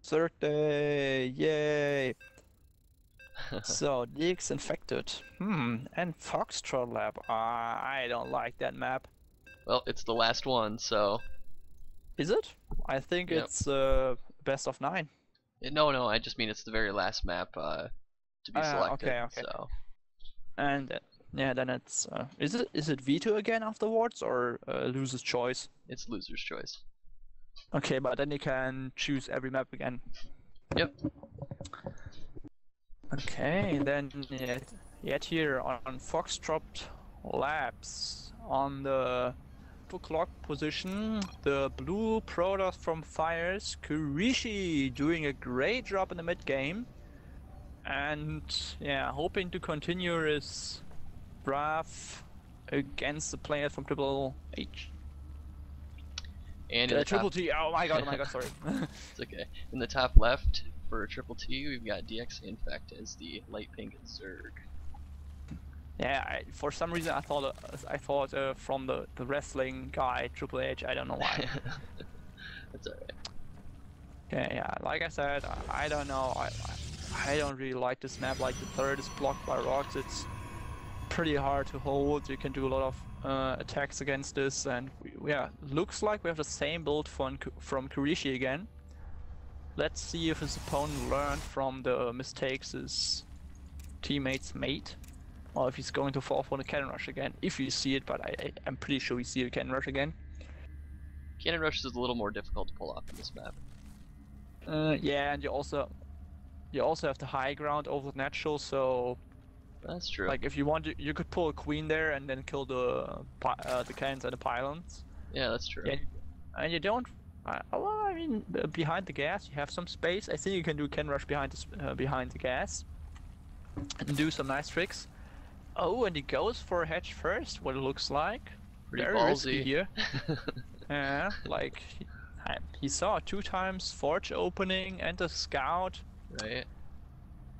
Third day, yay! So, League's infected. And Foxtrot Lab. I don't like that map. Well, it's the last one, so. Is it? I think Yep. it's best of 9. No, I just mean it's the very last map to be selected. Okay. So. And yeah, then it's is it veto again afterwards or loser's choice? It's loser's choice. Okay, but then you can choose every map again. Yep. Okay, then yet here on Foxtrot Labs on the 2 o'clock position, the blue Protoss from Fires, Kurishi doing a great job in the mid game, and yeah, hoping to continue his brav against the players from TrpleT. And in the top, TrpleT. Oh my god, sorry. it's okay. In the top left for TrpleT, we've got DX Infect as the light pink Zerg. Yeah, for some reason I thought from the wrestling guy Triple H. I don't know why. That's alright. Okay, yeah, like I said, I don't know. I don't really like this map. Like the third is blocked by rocks. It's pretty hard to hold. You can do a lot of attacks against this, and yeah, looks like we have the same build from Kurishi again. Let's see if his opponent learned from the mistakes his teammates made, or if he's going to fall for the cannon rush again. If you see it, but I'm pretty sure we see a cannon rush again. Cannon Rush is a little more difficult to pull off in this map. Yeah, and you also have the high ground over the natural, so That's true. like if you want to, you could pull a queen there and then kill the cannons and the pylons. Yeah, that's true. Yeah, and you don't. Well, I mean, behind the gas, you have some space. I think you can do cannon rush behind the gas and do some nice tricks. Oh, and he goes for a hedge first. What it looks like. Pretty Very ballsy risky here. Yeah, like he saw 2 times forge opening and a scout. Right.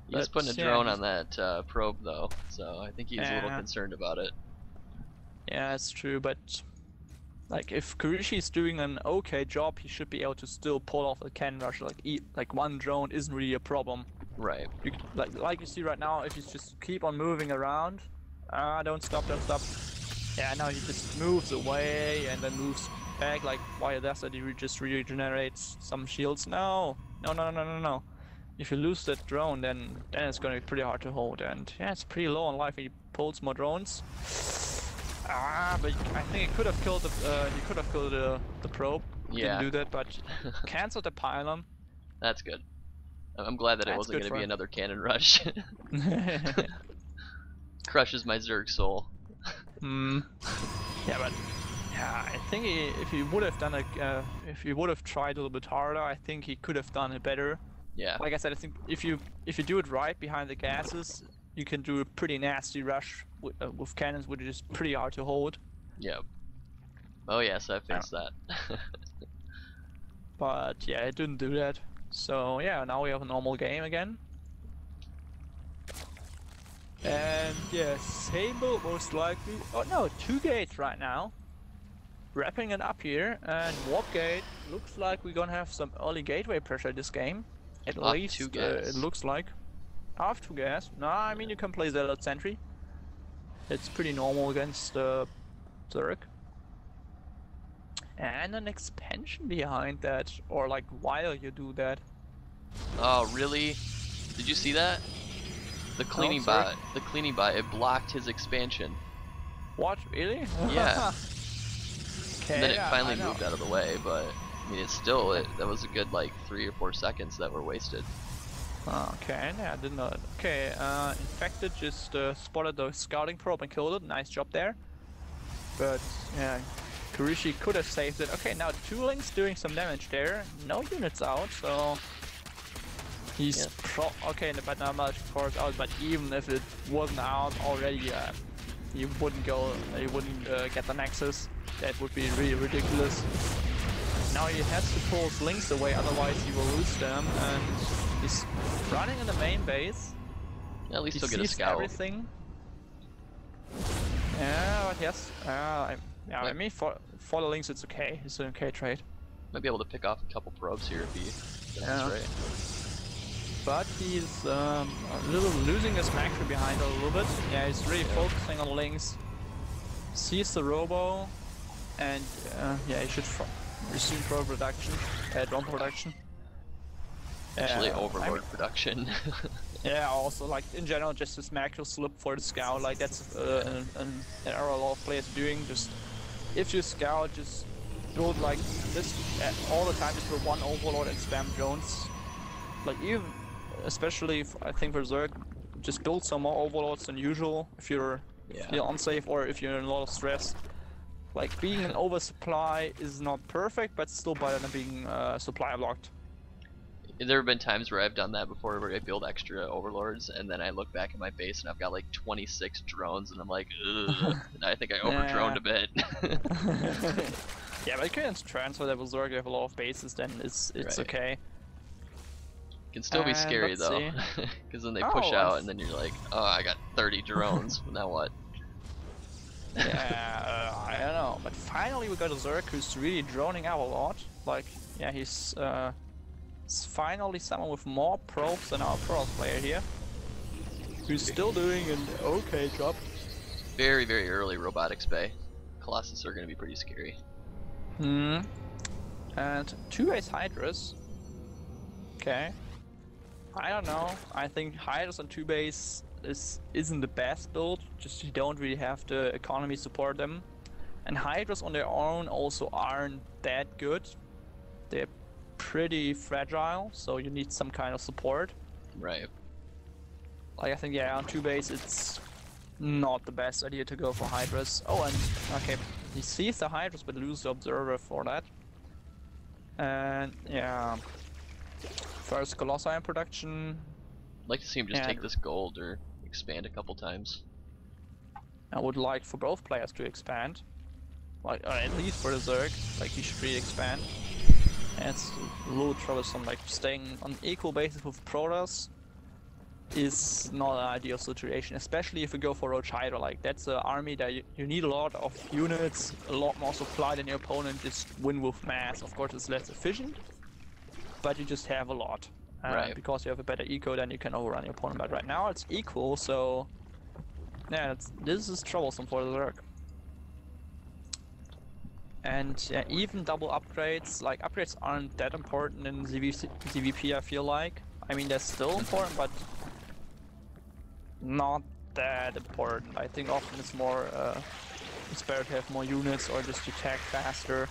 He's But, putting a yeah, drone on that probe though, so I think he's a little Yeah. concerned about it. Yeah, it's true, but like if Kurishi is doing an okay job, he should be able to still pull off a cannon rush. Like one drone isn't really a problem. Right. Like you see right now, if you just keep on moving around, don't stop. Yeah, now he just moves away and then moves back. Like while that's that, he just regenerates some shields. No. If you lose that drone, then it's gonna be pretty hard to hold. And yeah, it's pretty low on life. He pulls more drones. But I think he could have killed the probe. Yeah. Didn't do that, but canceled the pylon. That's good. I'm glad that it That's wasn't good going to for be him. another cannon rush. Crushes my Zerg soul. Yeah, but yeah, I think if he would have tried a little bit harder, I think he could have done it better. Yeah. Like I said, I think if you do it right behind the gases, you can do a pretty nasty rush with cannons, which is pretty hard to hold. Yep. Oh yes, I faced that. But yeah, it didn't do that. So yeah, now we have a normal game again. And yeah, same build most likely. Oh no, 2 gates right now. Wrapping it up here, and warp gate. Looks like we're gonna have some early gateway pressure this game. At Off least 2 gas. it looks like. Off 2 gas. No, I mean you can play Zealot Sentry. It's pretty normal against Zerg. And an expansion behind that, or like while you do that. Oh really? Did you see that? The cleaning sorry. bot, it blocked his expansion. What, really? Yeah. Okay, And then it yeah, finally I know. moved out of the way, but I mean, it's still that was a good like 3 or 4 seconds that were wasted. Okay, yeah, I didn't know that. Okay, Infected just spotted the scouting probe and killed it. Nice job there. But yeah, Kurishi could have saved it. Okay, now two links doing some damage there. No units out, so he's okay. But now much of course out. But even if it wasn't out already, he wouldn't go. He wouldn't get the Nexus. That would be really ridiculous. Now he has to pull his links away, otherwise he will lose them. And he's running in the main base. At least He he'll get a sees scout. everything. Yeah, but yes. I mean, for the links, it's okay. It's an okay trade. Might be able to pick off a couple probes here if he gets this right. But he's a little losing his macro behind a little bit. Yeah, he's really focusing on links. Sees the robo, and yeah, he should resume probe production, drone production. Actually, overlord production. Yeah, also like in general, just this macro slip for the scout. Like that's an error a lot of players are doing. Just if you scout, just build like this all the time. Just for one overlord and spam drones. Like even, especially I think for Zerg, just build some more overlords than usual if you're unsafe or if you're in a lot of stress. Like being an oversupply is not perfect, but still better than being supply blocked. There have been times where I've done that before, where I build extra overlords, and then I look back at my base and I've got like 26 drones, and I'm like, ugh, I think I overdroned a bit. Yeah, but you can transfer that with Zerg. You have a lot of bases, then it's right. Okay. It can still be scary though, because then they push out, and then you're like, oh, I got 30 drones. Now what? Yeah, I don't know. But finally, we got a Zerg who's really droning out a lot. Like, yeah, he's finally someone with more probes than our pro player here, who's still doing an okay job. Very, very early robotics bay. Colossus are going to be pretty scary. And 2 base Hydras. Okay. I don't know. I think Hydras on 2 base isn't the best build. Just you don't really have the economy support them. And Hydras on their own also aren't that good. They're pretty fragile, so you need some kind of support. Right. Like I think on 2 base it's not the best idea to go for Hydras. Oh, and okay, he sees the Hydras but loses the Observer for that. And yeah, first Colossi in production. I'd like to see him just take this gold or expand a couple times. I would like for both players to expand. Like, at least for the Zerg, like he should really expand. And it's a little troublesome, like staying on equal basis with Protoss is not an ideal situation, especially if you go for Roach Hydra. Like that's an army that you need a lot of units, a lot more supply than your opponent, just win with mass. Of course it's less efficient, but you just have a lot. Because you have a better eco, then you can overrun your opponent. But right now it's equal, so yeah, this is troublesome for the Zerg. And yeah, even double upgrades, like upgrades aren't that important in ZVP, I feel like. I mean, they're still important, but not that important. I think often it's more, it's better to have more units or just to attack faster.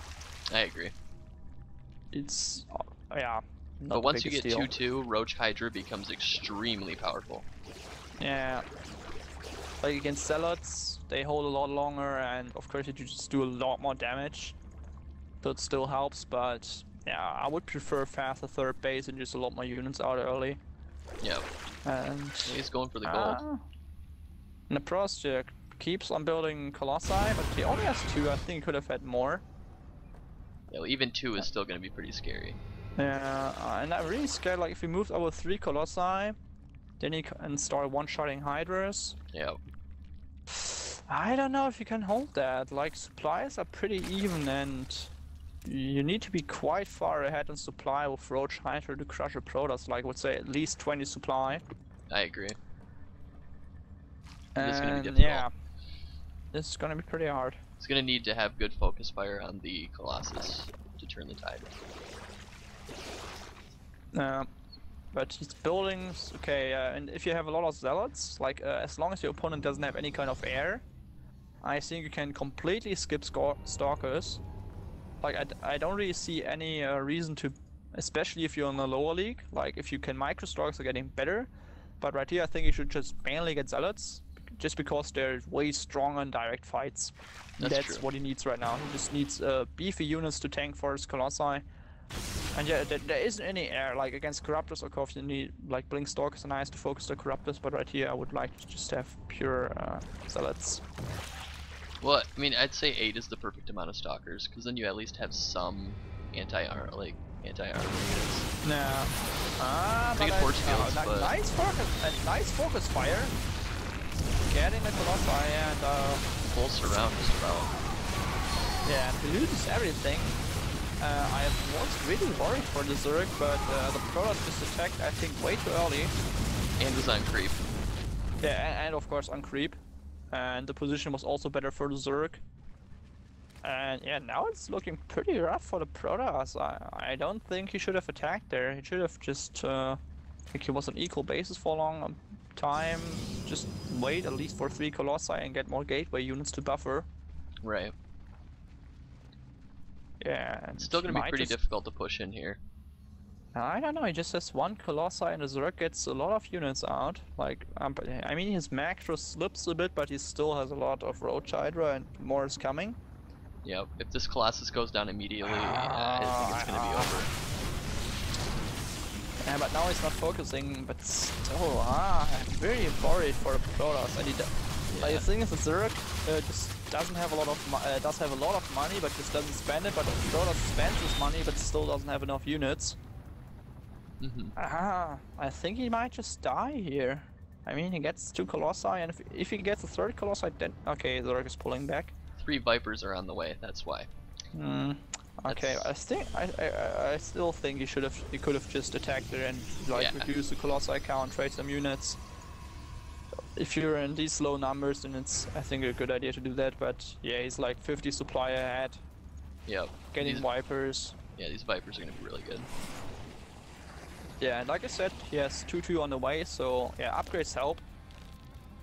I agree. It's, yeah. But once you get 2-2, Roach Hydra becomes extremely powerful. Yeah. Like against Zealots, they hold a lot longer, and of course you just do a lot more damage. So it still helps, but yeah, I would prefer faster third base and just a lot more units out early. Yeah. And he's going for the gold. And the project keeps on building Colossi, but he only has 2. I think he could have had more. Yeah, well, even 2 is still going to be pretty scary. Yeah, and I'm really scared. Like if he moves over 3 Colossi, then he can start one-shotting Hydras. Yeah. I don't know if you can hold that. Like supplies are pretty even, and you need to be quite far ahead in supply with Roach Hydra to crush a Protoss. Like I would say at least 20 supply. I agree. And this is gonna be difficult. Yeah, this is gonna be pretty hard. He's gonna need to have good focus fire on the Colossus to turn the tide. But he's building, okay, and if you have a lot of Zealots, like as long as your opponent doesn't have any kind of air, I think you can completely skip stalkers. Like I don't really see any reason to, especially if you're in the lower league. Like if you can micro stalkers are getting better, but right here I think you should just mainly get zealots, just because they're way stronger in direct fights. That's That's true. what he needs right now. He just needs beefy units to tank for his colossi. And yeah, there isn't any air, like against Corruptors, of course you need, like Blink Stalkers are nice to focus the Corruptors, but right here I would like to just have pure Zealots. Well, I mean, I'd say 8 is the perfect amount of stalkers, because then you at least have some anti-armor units. Nah. They get force fields, but... Nice focus fire. Getting the Colossi and full surround just about. yeah, and he loses everything. I was really worried for the Zerg, but the Protoss just attacked, I think, way too early. And was on creep. Yeah, and of course on creep. And the position was also better for the Zerg. And yeah, now it's looking pretty rough for the Protoss. I don't think he should have attacked there. He should have just, I think he was on equal basis for a long time. Just wait at least for 3 Colossi and get more gateway units to buffer. Right. Yeah, It's still going to be pretty difficult to push in here. I don't know, he just has 1 Colossi and the Zerg gets a lot of units out. Like, I mean, his macro slips a bit, but he still has a lot of Roach Hydra and more is coming. Yep, if this Colossus goes down immediately, I think it's going to be over. Yeah, but now he's not focusing, but still, I'm very worried for the Protoss. And like, the thing is, the Zerg just doesn't have a lot of does have a lot of money, but just doesn't spend it. But the Protoss spends his money, but still doesn't have enough units. I think he might just die here. I mean, he gets 2 Colossi, and if he gets a 3rd Colossi, then okay, the Zerg is pulling back. 3 Vipers are on the way. That's why. Okay, I still think he could have just attacked there and like reduce the Colossi count, trade some units. If you're in these low numbers, then it's I think a good idea to do that. But yeah, he's like 50 supply ahead. Yep. Getting Vipers. Yeah, these Vipers are gonna be really good. Yeah, and like I said, he has 2-2 on the way, so yeah, upgrades help.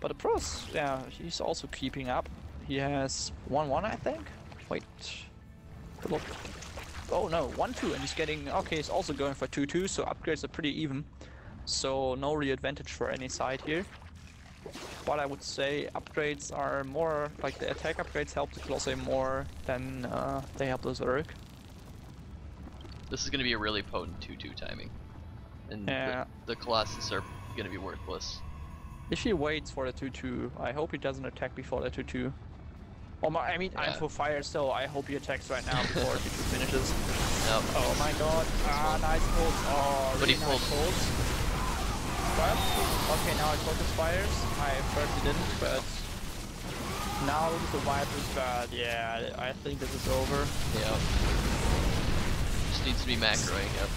But the pros, yeah, he's also keeping up. He has 1-1, I think. Wait. Look. Oh no, 1-2, and he's getting. Okay, he's also going for 2-2, so upgrades are pretty even. So no real advantage for any side here. But I would say upgrades are more like the attack upgrades help the Colossi more than they help the Zerg. This is going to be a really potent 2-2 timing. And the Colossus are going to be worthless. If he waits for the 2-2, I hope he doesn't attack before the 2-2. I mean, I'm for fire, so I hope he attacks right now before 2-2 finishes. Nope. Oh my god. Nice pulls. Oh, but really he pulled. Nice pulls. But, okay, now it focus fires. I first he didn't, but now with the Vipers, but yeah, I think this is over. Yep. Just needs to be macroing, yep.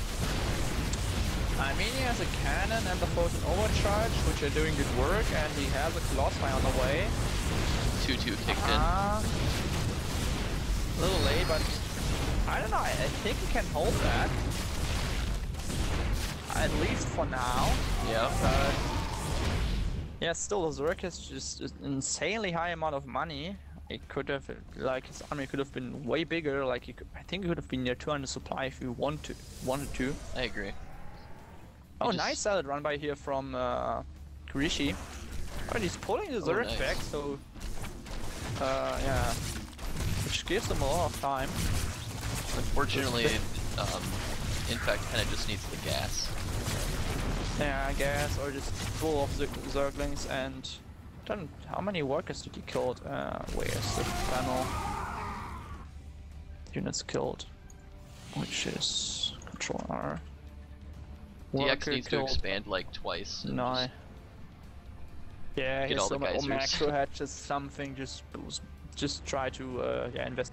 I mean, he has a cannon and the Photon Overcharge, which are doing good work, and he has a Colossi on the way. 2-2 kicked in. A little late, but I don't know, I think he can hold that. At least for now. Yeah. Yeah, still the Zerg has just an insanely high amount of money. It could have, like, his army could have been way bigger. Like, I think it could have been near 200 supply if you wanted to. I agree. Oh, nice salad run by here from Kurishi. Oh, he's pulling the Zerg back, so yeah, which gives them a lot of time. Unfortunately, in fact, kind of just needs the gas. Yeah, gas, or just full of Zerglings. And how many workers did he kill? Where's the panel? Units killed, which is Control R. DX needs to expand like twice. No. Yeah, he's some macro hatches, something, just try to invest.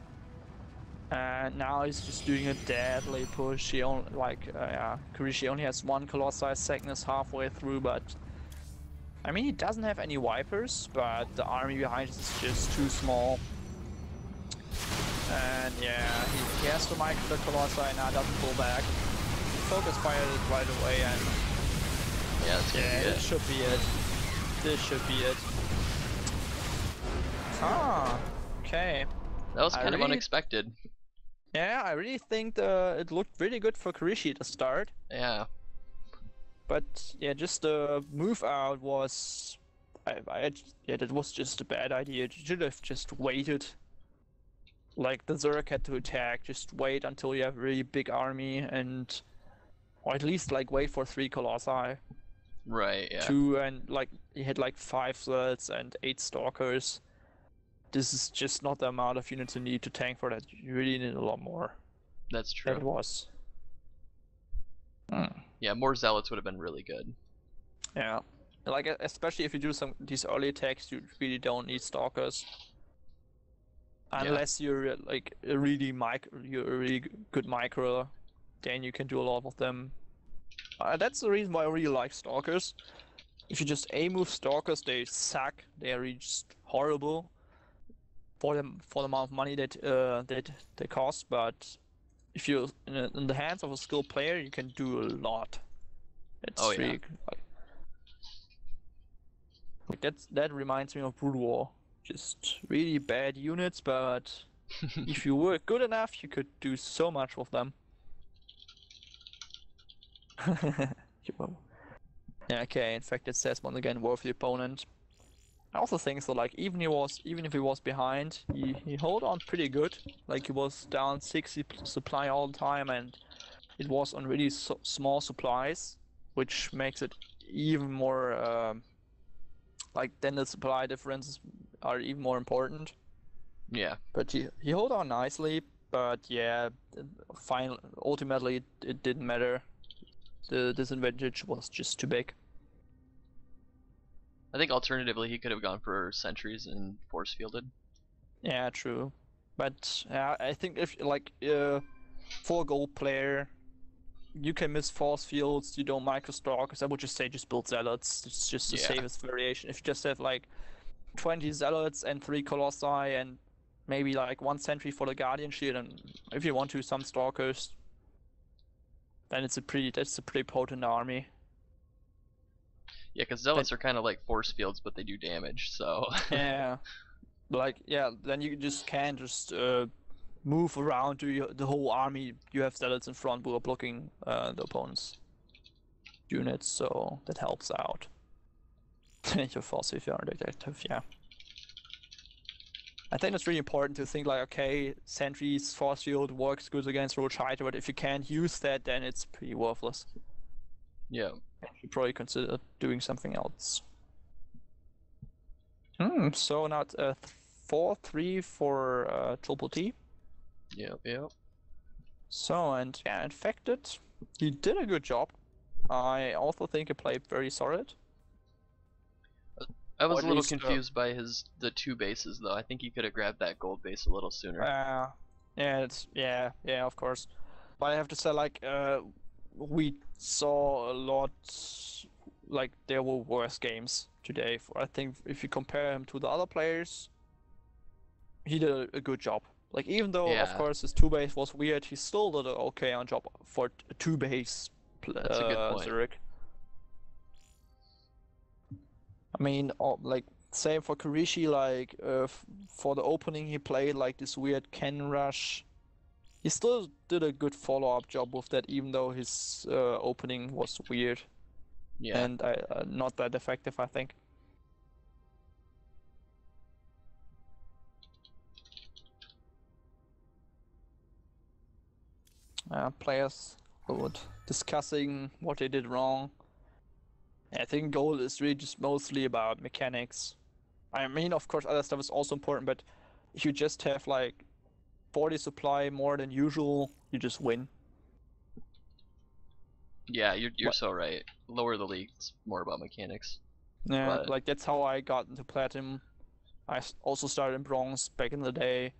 And now he's just doing a deadly push. He only Kurishi only has 1 Colossi, second is halfway through, but I mean he doesn't have any Vipers, but the army behind is just too small. And yeah, he has to micro the Colossi now, doesn't pull back. Focus fire it right away, and yeah, that's gonna be it. This should be it. This should be it. Ah, okay. That was I kind of really, unexpected. yeah, I really think it looked really good for Kurishi at the start. Yeah. But yeah, just the move out was, yeah, that was just a bad idea. You should have just waited. Like the Zerg had to attack, just wait until you have a really big army and, or at least like wait for 3 Colossi. Right, yeah. 2 and like you had like 5 Zealots and 8 Stalkers. This is just not the amount of units you need to tank for that. You really need a lot more. That's true. That was. Yeah, more zealots would have been really good. Yeah. Like especially if you do these early attacks, you really don't need Stalkers. Unless you're like a really good micro, then you can do a lot of them. That's the reason why I really like Stalkers. If you just A-move Stalkers, they suck. They are just horrible for the amount of money that they cost. But if you're in the hands of a skilled player, you can do a lot. It's really like that reminds me of Brood War. Just really bad units, but if you were good enough, you could do so much with them. Yeah, okay, in fact it says once again worth the opponent. I also think so, like even if he was behind, he held on pretty good. Like he was down 60 supply all the time and it was on really small supplies, which makes it even more like then the supply differences are even more important. Yeah. But he held on nicely, but yeah, ultimately it didn't matter. The disadvantage was just too big. I think alternatively he could have gone for sentries and force fielded. Yeah, true. But I think if like for a gold player, you can miss force fields, you don't micro stalkers. I would just say just build zealots. It's just the safest variation. If you just have like 20 zealots and 3 colossi and maybe like 1 sentry for the guardian shield, and if you want to some stalkers, then that's a pretty potent army. Yeah, because zealots are kind of like force fields, but they do damage. So yeah, like yeah, then you just can't just move around to the whole army. You have zealots in front who are blocking the opponent's units, so that helps out. You're false if you're a detective, yeah. I think it's really important to think like, okay, sentries, force field works good against Roach Hider, but if you can't use that, then it's pretty worthless. yeah. You should probably consider doing something else. So now it's 4-3 for TrpleT. Yep. So, and yeah, Infected, he did a good job. I also think he played very solid. I was a little confused by the 2 bases though. I think he could have grabbed that gold base a little sooner. Yeah, of course. But I have to say, like, we saw a lot, like, there were worse games today. I think if you compare him to the other players, he did a good job. Like, even though, of course, his 2 base was weird, he still did an okay on job for a 2 base That's a good point. Zurich. I mean, like, same for Kurishi, like, for the opening he played, like, this weird Ken Rush. He still did a good follow-up job with that, even though his opening was weird. Yeah. And not that effective, I think. Players good, discussing what they did wrong. I think goal is really just mostly about mechanics. I mean, of course, other stuff is also important, but if you just have like 40 supply more than usual, you just win. Yeah, you're so right. Lower the league, it's more about mechanics. Yeah, like that's how I got into Platinum. I also started in Bronze back in the day.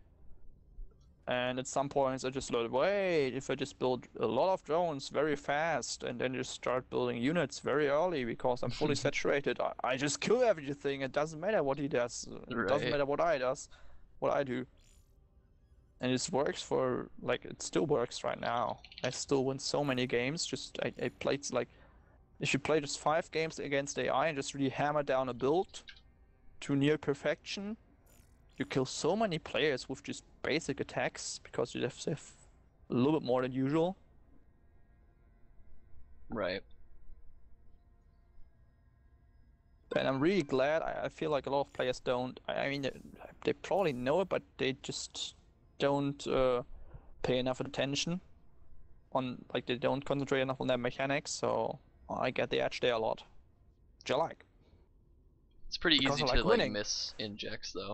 And at some points I just learned, wait, if I just build a lot of drones very fast and then just start building units very early because I'm fully saturated, I just kill everything. It doesn't matter what he does. It doesn't matter what I do. And it works for, like, it still works right now. I still win so many games. Just, I played, like, if you play just 5 games against AI and just really hammer down a build to near perfection, you kill so many players with just basic attacks because you have a little bit more than usual. Right. And I'm really glad. I feel like a lot of players don't. I mean, they probably know it, but they just don't pay enough attention on, like, they don't concentrate enough on their mechanics. So I get the edge there a lot, which I like It's pretty because easy I to like like winning. miss injects though.